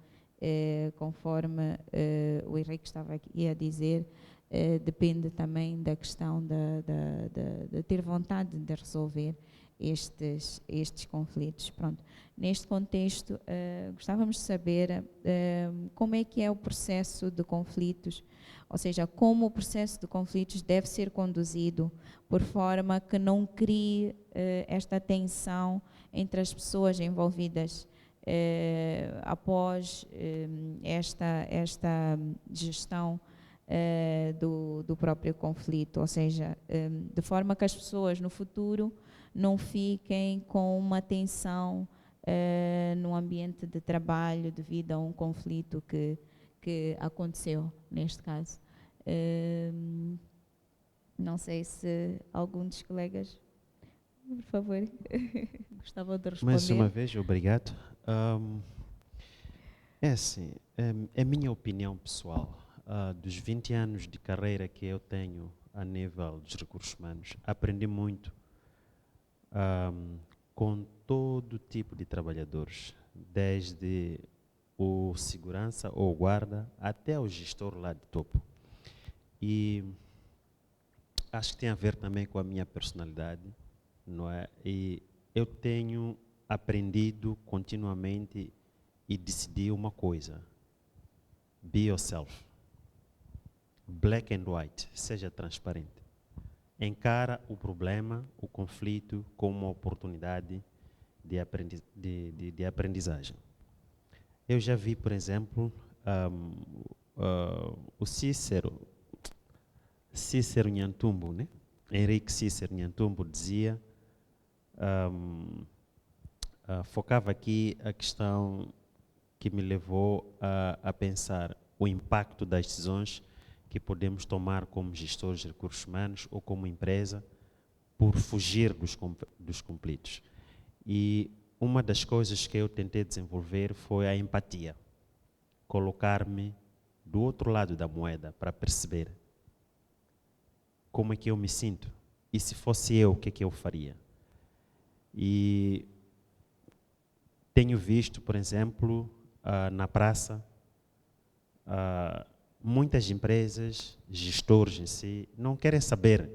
Speaker 1: Conforme o Henrique estava aqui a dizer, depende também da questão de ter vontade de resolver. estes conflitos. Pronto. Neste contexto, gostávamos de saber como é que é o processo de conflitos, ou seja, como o processo de conflitos deve ser conduzido por forma que não crie esta tensão entre as pessoas envolvidas após esta gestão do próprio conflito, ou seja, de forma que as pessoas no futuro não fiquem com uma tensão no ambiente de trabalho devido a um conflito que aconteceu neste caso. Não sei se algum dos colegas, por favor, gostava de responder.
Speaker 3: Mais uma vez, obrigado. É assim, é minha opinião pessoal. Dos 20 anos de carreira que eu tenho a nível dos recursos humanos, aprendi muito com todo tipo de trabalhadores, desde o segurança ou guarda até o gestor lá de topo. E acho que tem a ver também com a minha personalidade, não é? E eu tenho aprendido continuamente e decidi uma coisa: be yourself. Black and white, seja transparente. Encara o problema, o conflito, como uma oportunidade de aprendizagem. Eu já vi, por exemplo, o Cícero Nhantumbo, né? Henrique Cícero Nhantumbo dizia, focava aqui a questão que me levou a pensar o impacto das decisões que podemos tomar como gestores de recursos humanos ou como empresa por fugir dos conflitos. E uma das coisas que eu tentei desenvolver foi a empatia. Colocar-me do outro lado da moeda para perceber como é que eu me sinto e se fosse eu, o que é que eu faria. E tenho visto, por exemplo, na praça, muitas empresas, gestores em si, não querem saber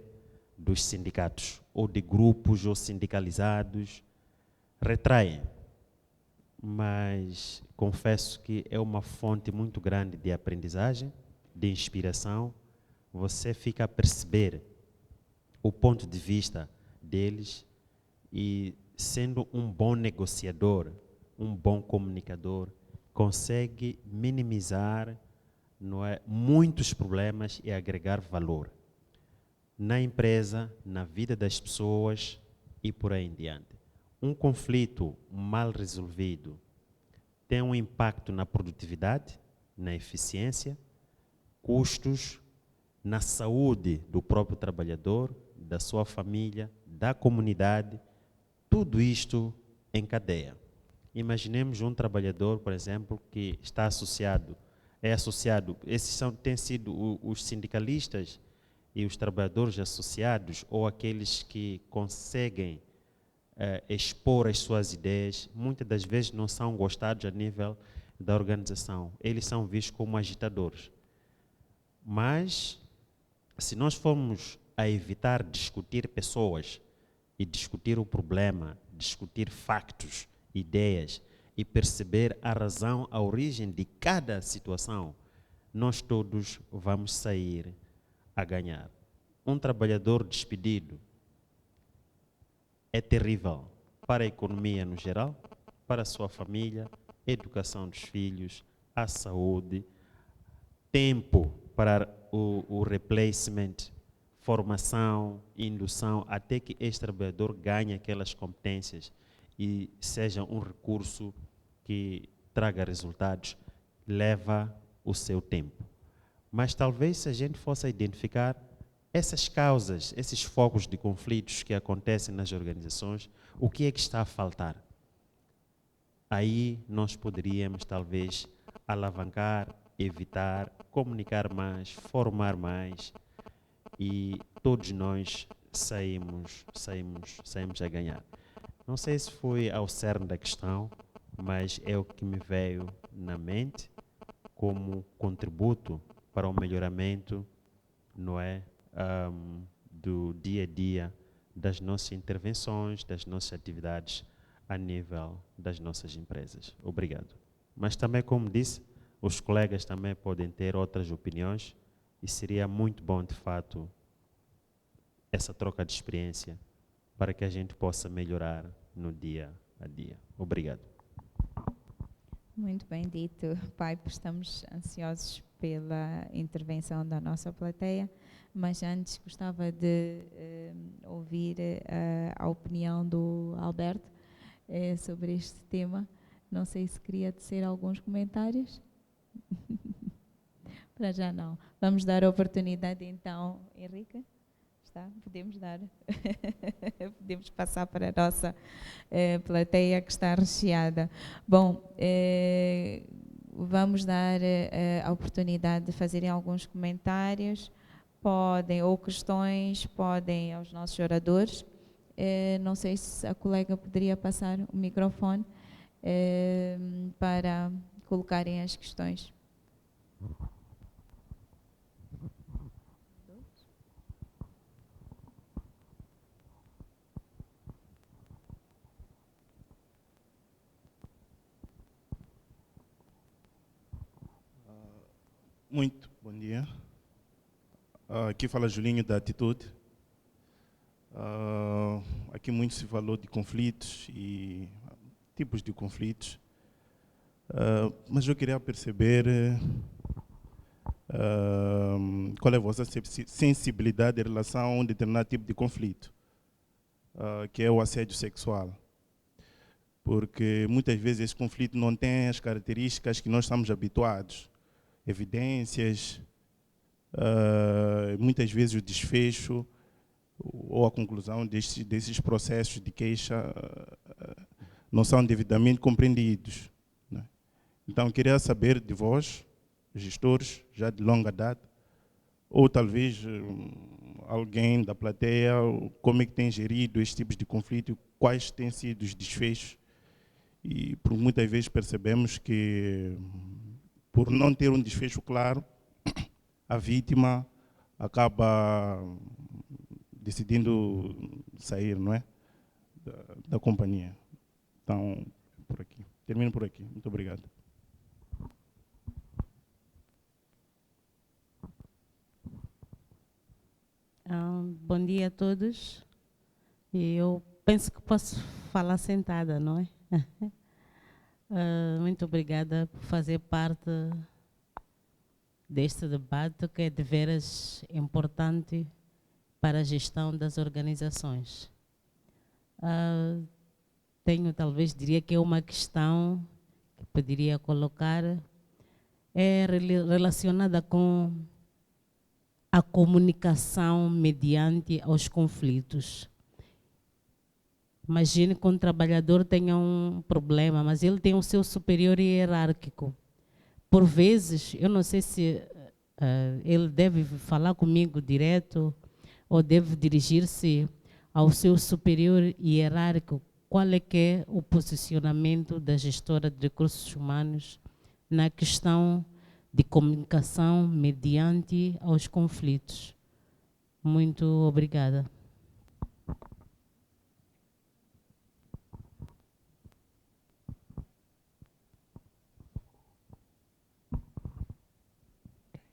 Speaker 3: dos sindicatos ou de grupos ou sindicalizados, retraem. Mas confesso que é uma fonte muito grande de aprendizagem, de inspiração. Você fica a perceber o ponto de vista deles e, sendo um bom negociador, um bom comunicador, consegue minimizar, não é, muitos problemas e agregar valor na empresa, na vida das pessoas e por aí em diante. Um conflito mal resolvido tem um impacto na produtividade, na eficiência, custos, na saúde do próprio trabalhador, da sua família, da comunidade, tudo isto em cadeia. Imaginemos um trabalhador, por exemplo, que está associado, esses têm sido os sindicalistas e os trabalhadores associados, ou aqueles que conseguem expor as suas ideias, muitas das vezes não são gostados a nível da organização. Eles são vistos como agitadores. Mas, se nós formos a evitar discutir pessoas e discutir o problema, discutir factos, ideias e perceber a razão, a origem de cada situação, nós todos vamos sair a ganhar. Um trabalhador despedido é terrível para a economia no geral, para a sua família, educação dos filhos, a saúde, tempo para o replacement, formação, indução, até que este trabalhador ganhe aquelas competências e seja um recurso que traga resultados, leva o seu tempo. Mas talvez se a gente fosse identificar essas causas, esses focos de conflitos que acontecem nas organizações, o que é que está a faltar? Aí nós poderíamos talvez alavancar, evitar, comunicar mais, formar mais e todos nós saímos a ganhar. Não sei se foi ao cerne da questão, mas é o que me veio na mente como contributo para o melhoramento, não é, do dia a dia das nossas intervenções, das nossas atividades a nível das nossas empresas. Obrigado. Mas também, como disse, os colegas também podem ter outras opiniões e seria muito bom, de fato, essa troca de experiência para que a gente possa melhorar no dia a dia. Obrigado.
Speaker 1: Muito bem dito, Pipe. Estamos ansiosos pela intervenção da nossa plateia, mas antes gostava de ouvir a opinião do Alberto sobre este tema. Não sei se queria tecer alguns comentários. Para já não. Vamos dar a oportunidade então, Henrique. Está? Podemos dar. Podemos passar para a nossa plateia que está recheada. Bom, vamos dar a oportunidade de fazerem alguns comentários, podem, ou questões, podem aos nossos oradores. Não sei se a colega poderia passar o microfone para colocarem as questões.
Speaker 5: Muito bom dia. Aqui fala Julinho da Atitude. Aqui muito se falou de conflitos e tipos de conflitos. Mas eu queria perceber qual é a vossa sensibilidade em relação a um determinado tipo de conflito, que é o assédio sexual. Porque muitas vezes esse conflito não tem as características que nós estamos habituados. Evidências, muitas vezes o desfecho ou a conclusão desses processos de queixa não são devidamente compreendidos, né? Então, queria saber de vós, gestores, já de longa data, ou talvez alguém da plateia, como é que tem gerido estes tipos de conflito, quais têm sido os desfechos, e por muitas vezes percebemos que por não ter um desfecho claro, a vítima acaba decidindo sair, não é? Da companhia. Então, por aqui. Termino por aqui. Muito obrigado.
Speaker 6: Bom dia a todos. Eu penso que posso falar sentada, não é? Muito obrigada por fazer parte deste debate que é de veras importante para a gestão das organizações. Tenho, talvez, diria que é uma questão que poderia colocar, é relacionada com a comunicação mediante aos conflitos. Imagine que um trabalhador tenha um problema, mas ele tem o seu superior hierárquico. Por vezes, eu não sei se ele deve falar comigo direto ou deve dirigir-se ao seu superior hierárquico. Qual é que é o posicionamento da gestora de recursos humanos na questão de comunicação mediante aos conflitos? Muito obrigada.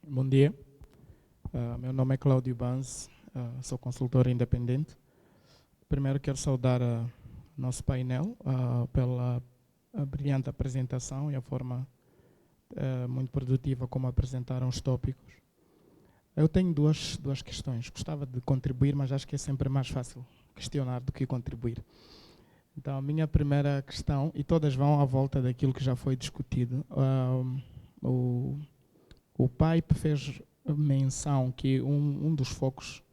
Speaker 7: Bom dia, meu nome é Cláudio Banz, sou consultor independente. Primeiro quero saudar o nosso painel pela brilhante apresentação e a forma muito produtiva como apresentaram os tópicos. Eu tenho duas questões. Gostava de contribuir, mas acho que é sempre mais fácil questionar do que contribuir. Então, a minha primeira questão, e todas vão à volta daquilo que já foi discutido. O Pipe fez menção que um dos focos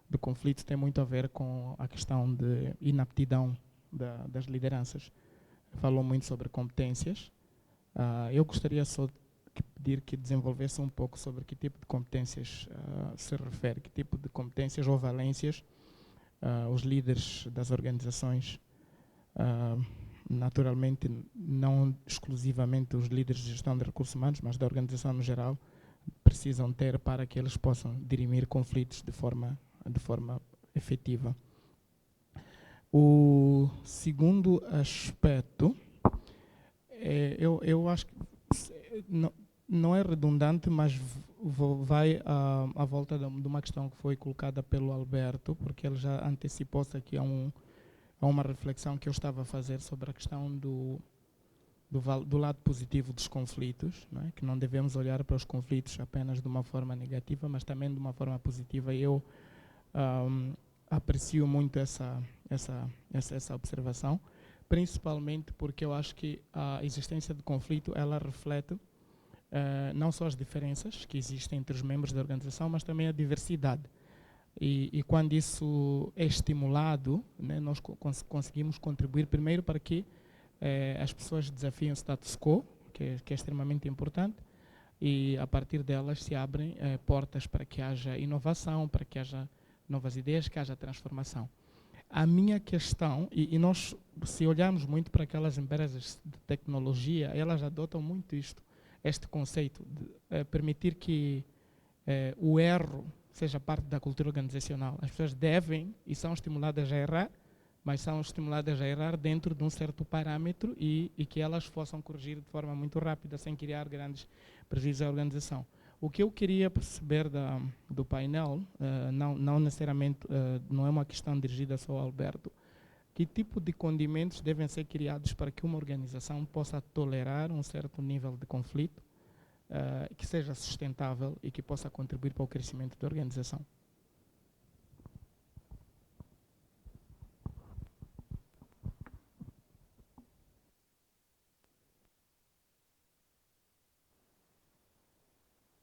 Speaker 7: do conflito tem muito a ver com a questão de inaptidão das lideranças. Falou muito sobre competências. Eu gostaria só de pedir que desenvolvesse um pouco sobre que tipo de competências se refere, que tipo de competências ou valências os líderes das organizações, naturalmente não exclusivamente os líderes de gestão de recursos humanos, mas da organização no geral, precisam ter para que eles possam dirimir conflitos de forma efetiva. O segundo aspecto, eu acho que não é redundante, mas vai à volta de uma questão que foi colocada pelo Alberto, porque ele já antecipou-se aqui a uma reflexão que eu estava a fazer sobre a questão do lado positivo dos conflitos, não é? Que não devemos olhar para os conflitos apenas de uma forma negativa, mas também de uma forma positiva. Eu aprecio muito essa observação, principalmente porque eu acho que a existência de conflito, ela reflete não só as diferenças que existem entre os membros da organização, mas também a diversidade. E quando isso é estimulado, né, nós conseguimos contribuir primeiro para que as pessoas desafiem o status quo, que é extremamente importante, e a partir delas se abrem portas para que haja inovação, para que haja novas ideias, que haja transformação. A minha questão, e nós, se olharmos muito para aquelas empresas de tecnologia, elas adotam muito este conceito de permitir que o erro seja parte da cultura organizacional. As pessoas devem e são estimuladas a errar, mas são estimuladas a errar dentro de um certo parâmetro e que elas possam corrigir de forma muito rápida, sem criar grandes prejuízos à organização. O que eu queria perceber do painel, não necessariamente, não é uma questão dirigida só ao Alberto, que tipo de condimentos devem ser criados para que uma organização possa tolerar um certo nível de conflito, que seja sustentável e que possa contribuir para o crescimento da organização.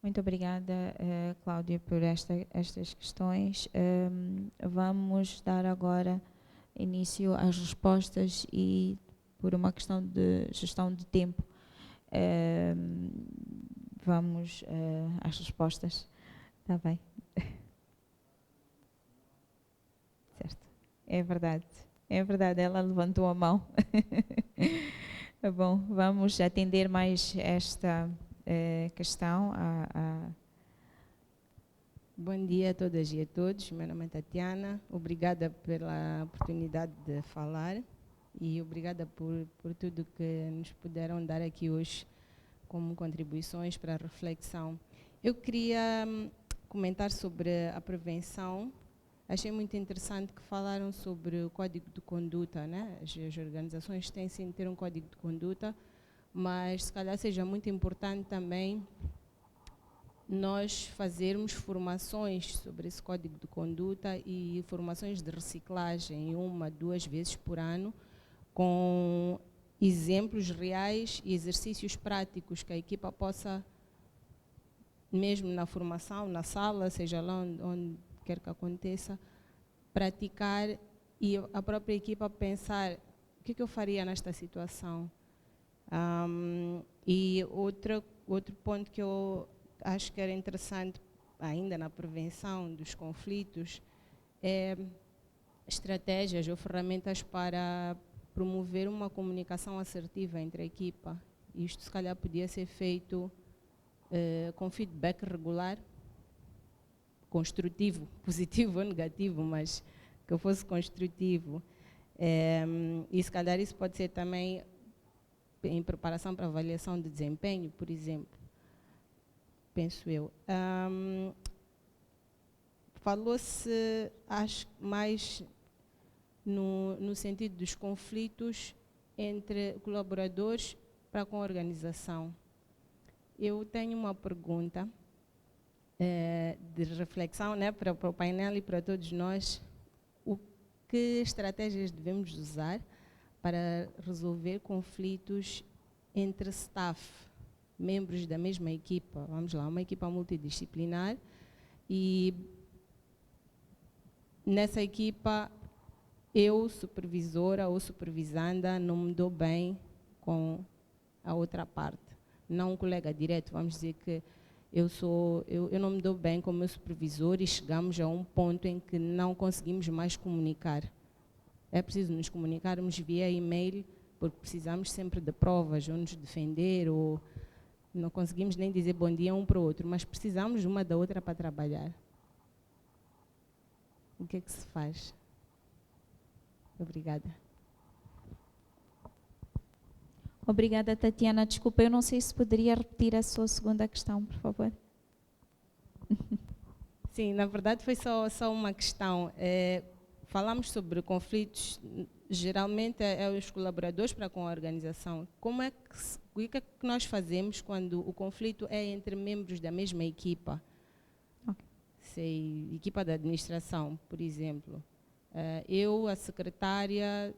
Speaker 1: Muito obrigada, Cláudia, por estas questões. Vamos dar agora início às respostas e, por uma questão de gestão de tempo, vamos às respostas. Está bem? Certo. É verdade, ela levantou a mão. Tá bom, vamos atender mais esta questão.
Speaker 8: Bom dia a todas e a todos. Meu nome é Tatiana. Obrigada pela oportunidade de falar e obrigada por tudo que nos puderam dar aqui hoje como contribuições para a reflexão. Eu queria comentar sobre a prevenção. Achei muito interessante que falaram sobre o código de conduta, né? As organizações têm sim ter um código de conduta, mas se calhar seja muito importante também nós fazermos formações sobre esse código de conduta e formações de reciclagem 1, 2 vezes por ano, com exemplos reais e exercícios práticos que a equipa possa, mesmo na formação, na sala, seja lá onde quer que aconteça, praticar e a própria equipa pensar o que eu faria nesta situação. E outro ponto que eu acho que era interessante, ainda na prevenção dos conflitos, é estratégias ou ferramentas para promover uma comunicação assertiva entre a equipa. Isto, se calhar, podia ser feito com feedback regular, construtivo, positivo ou negativo, mas que fosse construtivo. E, se calhar, isso pode ser também em preparação para avaliação de desempenho, por exemplo, penso eu. Falou-se, acho, mais no sentido dos conflitos entre colaboradores para com a organização. Eu tenho uma pergunta de reflexão, né, para o painel e para todos nós. Que estratégias devemos usar para resolver conflitos entre staff, membros da mesma equipa? Vamos lá, uma equipa multidisciplinar, e nessa equipa eu, supervisora ou supervisanda, não me dou bem com a outra parte. Não um colega direto, vamos dizer que eu não me dou bem com o meu supervisor e chegamos a um ponto em que não conseguimos mais comunicar. É preciso nos comunicarmos via e-mail, porque precisamos sempre de provas, ou nos defender, ou não conseguimos nem dizer bom dia um para o outro, mas precisamos uma da outra para trabalhar. O que é que se faz? Obrigada.
Speaker 1: Obrigada, Tatiana. Desculpa, eu não sei se poderia repetir a sua segunda questão, por favor.
Speaker 8: Sim, na verdade foi só uma questão. Falamos sobre conflitos, geralmente é os colaboradores para com a organização. O que é que nós fazemos quando o conflito é entre membros da mesma equipa?
Speaker 1: Okay.
Speaker 8: Sei, equipa da administração, por exemplo. Eu, a secretária,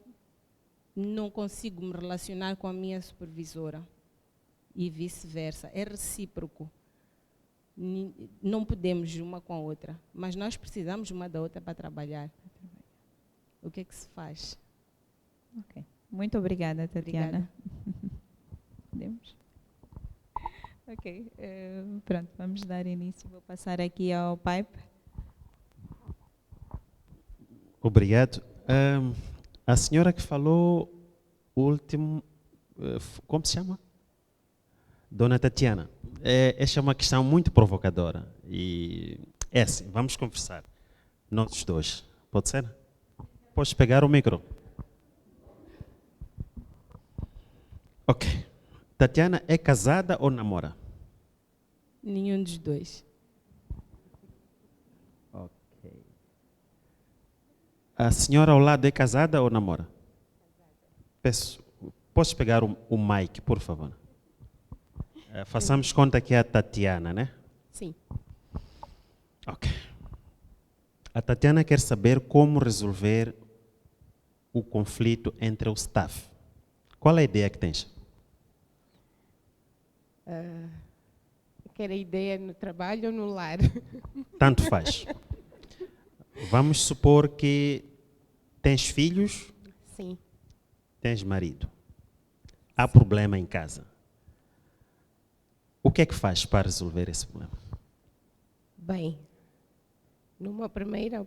Speaker 8: não consigo me relacionar com a minha supervisora e vice-versa. É recíproco. Não podemos uma com a outra, mas nós precisamos uma da outra para trabalhar. O que é que se faz?
Speaker 1: Okay. Muito obrigada, Tatiana.
Speaker 8: Obrigada.
Speaker 1: Podemos? Ok, pronto, vamos dar início. Vou passar aqui ao Pipe.
Speaker 3: Obrigado. A senhora que falou o último, como se chama? Dona Tatiana. Esta é uma questão muito provocadora. E é assim, vamos conversar. Nós dois. Pode ser? Podes pegar o micro. Ok. Tatiana é casada ou namora?
Speaker 8: Nenhum dos dois.
Speaker 3: Ok. A senhora ao lado é casada ou namora? Peço, podes pegar o mic, por favor? Façamos conta que é a Tatiana, né?
Speaker 8: Sim.
Speaker 3: Ok. A Tatiana quer saber como resolver o conflito entre o staff. Qual é a ideia que tens?
Speaker 9: Quer a ideia no trabalho ou no lar?
Speaker 3: Tanto faz. Vamos supor que tens filhos,
Speaker 9: Sim.
Speaker 3: tens marido. Há problema em casa. O que é que faz para resolver esse problema?
Speaker 9: Bem, numa primeira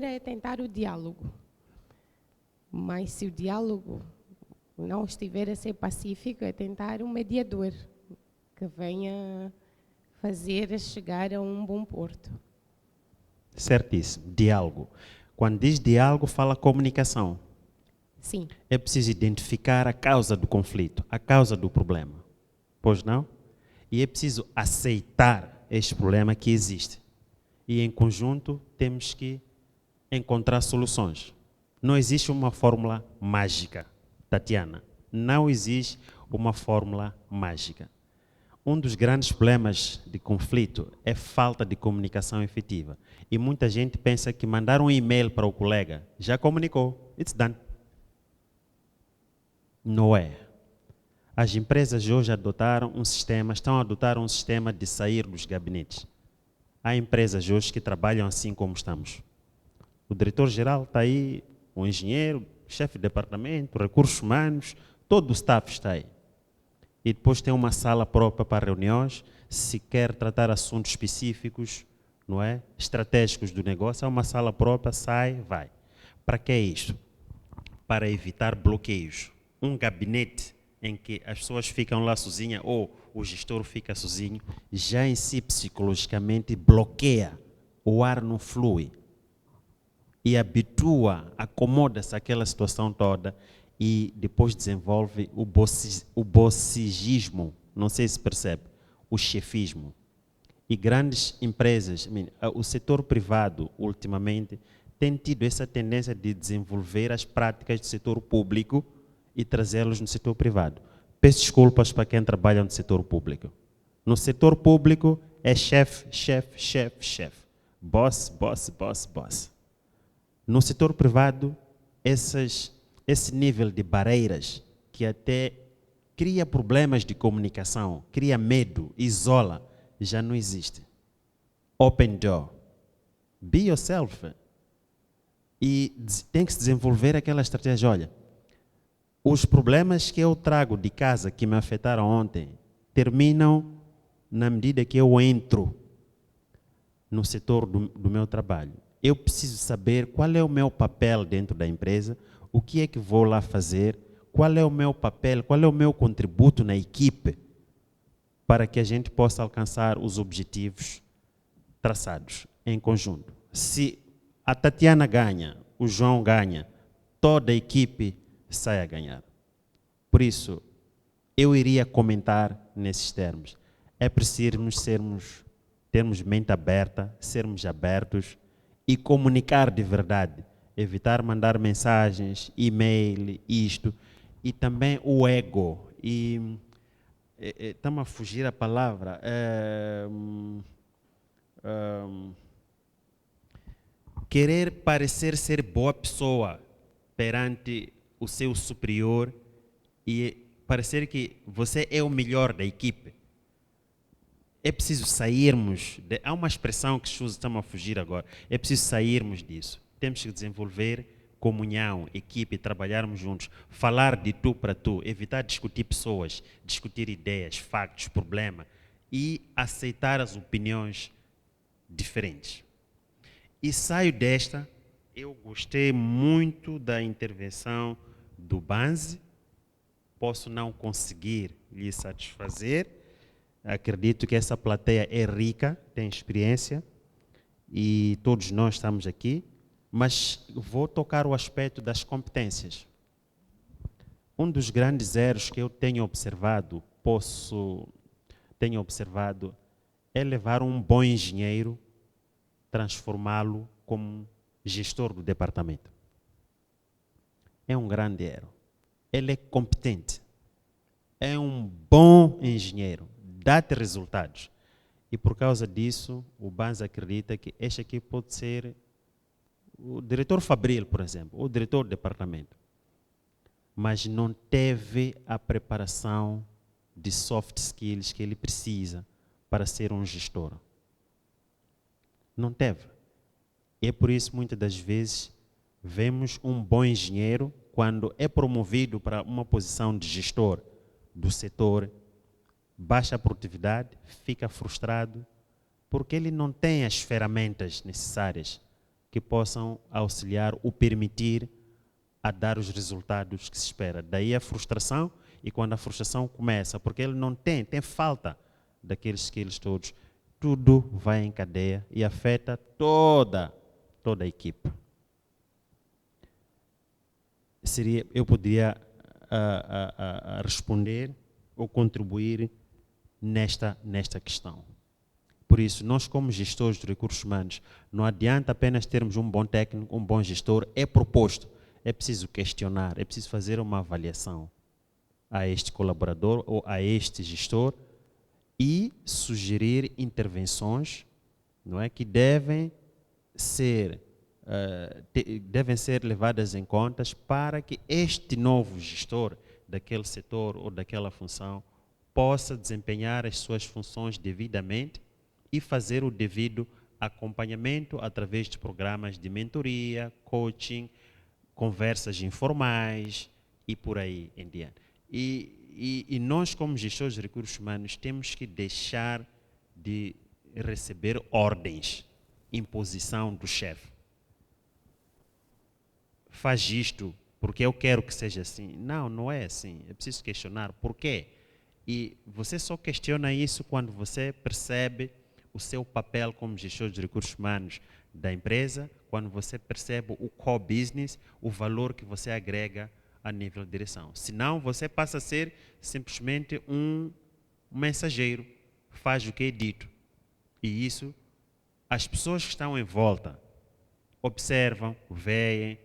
Speaker 9: é tentar o diálogo. Mas se o diálogo não estiver a ser pacífico, é tentar um mediador que venha fazer chegar a um bom porto.
Speaker 3: Certíssimo. Diálogo. Quando diz diálogo, fala comunicação.
Speaker 9: Sim.
Speaker 3: É preciso identificar a causa do conflito, a causa do problema. Pois não? E é preciso aceitar este problema que existe. E em conjunto temos que encontrar soluções. Não existe uma fórmula mágica, Tatiana. Não existe uma fórmula mágica. Um dos grandes problemas de conflito é falta de comunicação efetiva. E muita gente pensa que mandar um e-mail para o colega já comunicou. It's done. Não é. As empresas hoje estão a adotar um sistema de sair dos gabinetes. Há empresas hoje que trabalham assim como estamos. O diretor-geral está aí, o engenheiro, o chefe de departamento, recursos humanos, todo o staff está aí. E depois tem uma sala própria para reuniões, se quer tratar assuntos específicos, não é? Estratégicos do negócio, há uma sala própria, sai, vai. Para que é isto? Para evitar bloqueios. Um gabinete em que as pessoas ficam lá sozinhas ou o gestor fica sozinho, já em si psicologicamente bloqueia, o ar não flui. E habitua, acomoda-se àquela situação toda e depois desenvolve o bocigismo, não sei se percebe, o chefismo. E grandes empresas, o setor privado, ultimamente, tem tido essa tendência de desenvolver as práticas do setor público e trazê-los no setor privado. Peço desculpas para quem trabalha no setor público. No setor público é chefe, chefe, chefe, chefe. Boss, boss, boss, boss. No setor privado, esse nível de barreiras que até cria problemas de comunicação, cria medo, isola, já não existe. Open door. Be yourself. E tem que se desenvolver aquela estratégia. Olha, os problemas que eu trago de casa que me afetaram ontem terminam na medida que eu entro no setor do meu trabalho. Eu preciso saber qual é o meu papel dentro da empresa, o que é que vou lá fazer, qual é o meu papel, qual é o meu contributo na equipe para que a gente possa alcançar os objetivos traçados em conjunto. Se a Tatiana ganha o João ganha, toda a equipe sai a ganhar. Por isso, eu iria comentar nesses termos. É preciso termos mente aberta, sermos abertos e comunicar de verdade. Evitar mandar mensagens, e-mail, isto. E também o ego. E estamos a fugir a palavra. Querer parecer ser boa pessoa perante o seu superior e parecer que você é o melhor da equipe. É preciso sairmos, há uma expressão que se usa, estamos a fugir agora, é preciso sairmos disso. Temos que desenvolver comunhão, equipe, trabalharmos juntos, falar de tu para tu, evitar discutir pessoas, discutir ideias, factos, problema e aceitar as opiniões diferentes. E saio desta, eu gostei muito da intervenção do Banzi, posso não conseguir lhe satisfazer, acredito que essa plateia é rica, tem experiência e todos nós estamos aqui, mas vou tocar o aspecto das competências. Um dos grandes erros que eu tenho observado é levar um bom engenheiro, transformá-lo como gestor do departamento. É um grande erro. Ele é competente, é um bom engenheiro, dá-te resultados. E por causa disso, o Banzi acredita que este aqui pode ser o diretor fabril, por exemplo, ou o diretor do departamento. Mas não teve a preparação de soft skills que ele precisa para ser um gestor. Não teve. E é por isso, muitas das vezes, vemos um bom engenheiro, quando é promovido para uma posição de gestor do setor, baixa a produtividade, fica frustrado, porque ele não tem as ferramentas necessárias que possam auxiliar ou permitir a dar os resultados que se espera. Daí a frustração, e quando a frustração começa, porque ele não tem falta daqueles skills todos, tudo vai em cadeia e afeta toda a equipe. Eu poderia responder ou contribuir nesta questão. Por isso, nós como gestores de recursos humanos, não adianta apenas termos um bom técnico, um bom gestor, é proposto. É preciso questionar, é preciso fazer uma avaliação a este colaborador ou a este gestor e sugerir intervenções, não é, que devem ser levadas em conta para que este novo gestor daquele setor ou daquela função possa desempenhar as suas funções devidamente e fazer o devido acompanhamento através de programas de mentoria, coaching, conversas informais e por aí em diante. E nós, como gestores de recursos humanos, temos que deixar de receber ordens, imposição do chefe. Faz isto porque eu quero que seja assim. Não, não é assim. É preciso questionar por quê. E você só questiona isso quando você percebe o seu papel como gestor de recursos humanos da empresa, quando você percebe o core business, o valor que você agrega a nível de direção. Senão, você passa a ser simplesmente um mensageiro, faz o que é dito. E isso, as pessoas que estão em volta observam, veem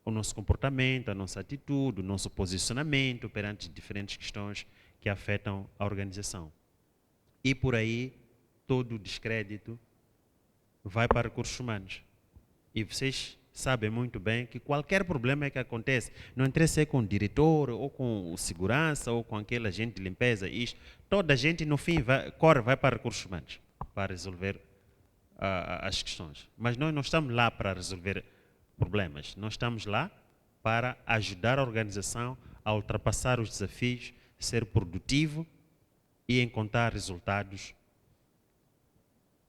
Speaker 3: o nosso comportamento, a nossa atitude, o nosso posicionamento perante diferentes questões que afetam a organização. E por aí, todo o descrédito vai para recursos humanos. E vocês sabem muito bem que qualquer problema que acontece, não interessa se é com o diretor, ou com o segurança, ou com aquele agente de limpeza, toda a gente no fim vai para recursos humanos para resolver as questões. Mas nós não estamos lá para resolver problemas, nós estamos lá para ajudar a organização a ultrapassar os desafios, ser produtivo e encontrar resultados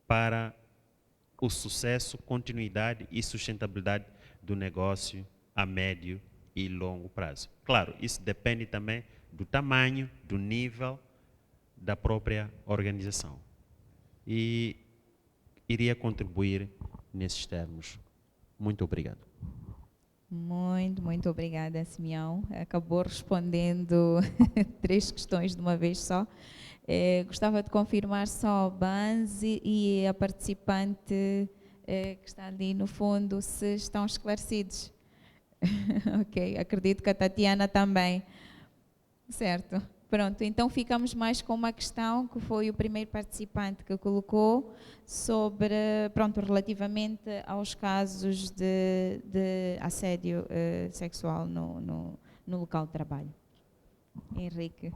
Speaker 3: para o sucesso, continuidade e sustentabilidade do negócio a médio e longo prazo. Claro, isso depende também do tamanho, do nível da própria organização. E iria contribuir nesses termos. Muito obrigado.
Speaker 1: Muito obrigada, Simeão. Acabou respondendo 3 questões de uma vez só. Gostava de confirmar só Bans e a participante que está ali no fundo, se estão esclarecidos. Ok, acredito que a Tatiana também. Certo. Pronto, então ficamos mais com uma questão que foi o primeiro participante que colocou sobre, pronto, relativamente aos casos de assédio sexual no local de trabalho. Henrique,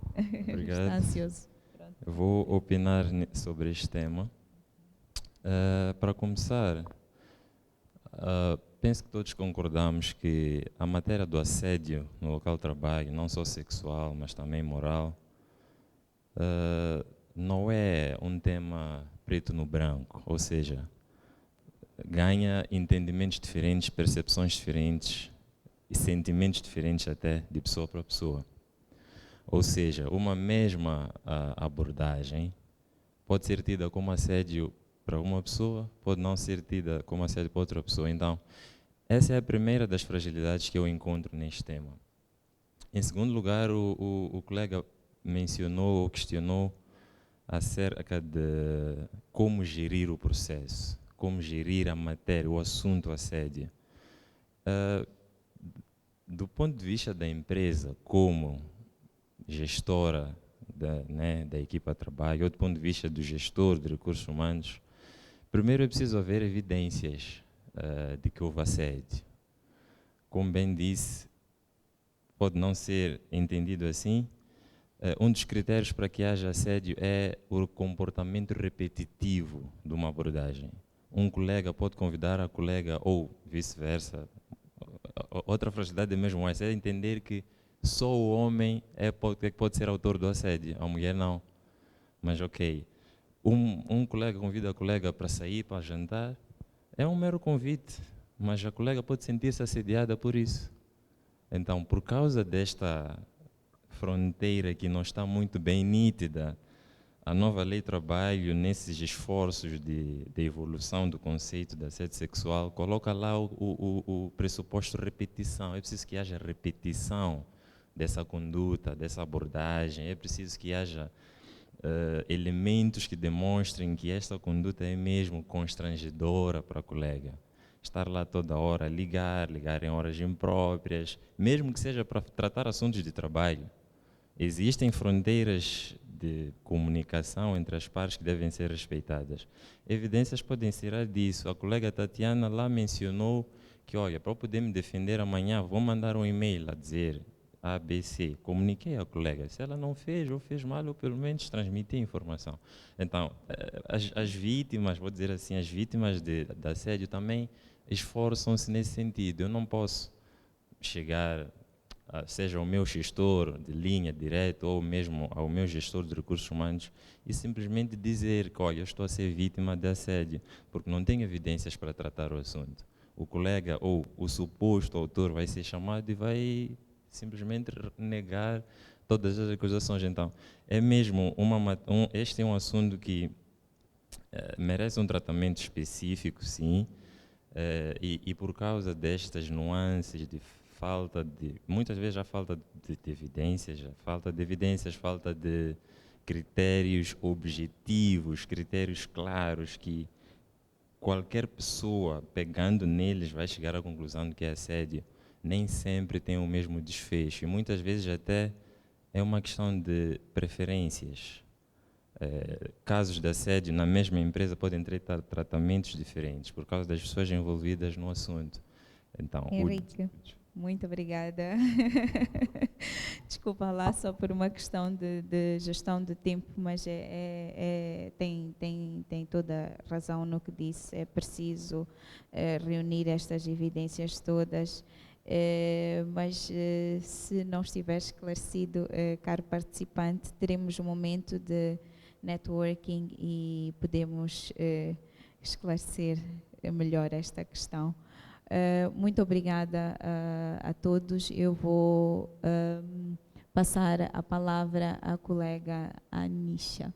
Speaker 4: Obrigado.
Speaker 1: está ansioso. Pronto.
Speaker 4: Eu vou opinar sobre este tema. Para começar, penso que todos concordamos que a matéria do assédio no local de trabalho, não só sexual, mas também moral, não é um tema preto no branco, ou seja, ganha entendimentos diferentes, percepções diferentes e sentimentos diferentes até de pessoa para pessoa. Ou seja, uma mesma abordagem pode ser tida como assédio para uma pessoa, pode não ser tida como assédio para outra pessoa. Então, essa é a primeira das fragilidades que eu encontro neste tema. Em segundo lugar, o colega mencionou ou questionou acerca de como gerir o processo, como gerir a matéria, o assunto assédio. Do ponto de vista da empresa, como gestora da equipa de trabalho, ou do ponto de vista do gestor de recursos humanos, primeiro é preciso haver evidências de que houve assédio. Como bem disse, pode não ser entendido assim. Um dos critérios para que haja assédio é o comportamento repetitivo de uma abordagem. Um colega pode convidar a colega, ou vice-versa. Outra fragilidade é mesmo essa, é entender que só o homem pode ser autor do assédio, a mulher não. Mas ok, um colega convida a colega para sair, para jantar, é um mero convite, mas a colega pode sentir-se assediada por isso. Então, por causa desta fronteira que não está muito bem nítida, a nova lei de trabalho, nesses esforços de evolução do conceito de assédio sexual, coloca lá o pressuposto repetição. É preciso que haja repetição dessa conduta, dessa abordagem. É preciso que haja elementos que demonstrem que esta conduta é mesmo constrangedora para a colega. Estar lá toda hora, ligar em horas impróprias, mesmo que seja para tratar assuntos de trabalho. Existem fronteiras de comunicação entre as partes que devem ser respeitadas. Evidências podem ser disso. A colega Tatiana lá mencionou que, olha, para eu poder me defender amanhã, vou mandar um e-mail a dizer A, B, C. Comuniquei à colega. Se ela não fez ou fez mal, eu pelo menos transmiti a informação. Então, as vítimas, vou dizer assim, as vítimas de assédio também esforçam-se nesse sentido. Eu não posso chegar, seja ao meu gestor de linha direto ou mesmo ao meu gestor de recursos humanos e simplesmente dizer que, olha, eu estou a ser vítima de assédio, porque não tenho evidências para tratar o assunto. O colega ou o suposto autor vai ser chamado e vai simplesmente negar todas as acusações. Então, é mesmo este é um assunto que merece um tratamento específico, sim, e por causa destas nuances de falta de, muitas vezes a falta de evidências, falta de critérios objetivos, critérios claros que qualquer pessoa pegando neles vai chegar à conclusão de que é assédio, nem sempre tem o mesmo desfecho e muitas vezes até é uma questão de preferências. Casos de assédio na mesma empresa podem ter tratamentos diferentes por causa das pessoas envolvidas no assunto. Então,
Speaker 1: Henrique, muito obrigada. Desculpa lá só por uma questão de gestão de tempo, mas tem toda a razão no que disse. É preciso reunir estas evidências todas. Mas se não estiver esclarecido, caro participante, teremos um momento de networking e podemos esclarecer melhor esta questão. Muito obrigada a todos. Eu vou passar a palavra à colega Anisha.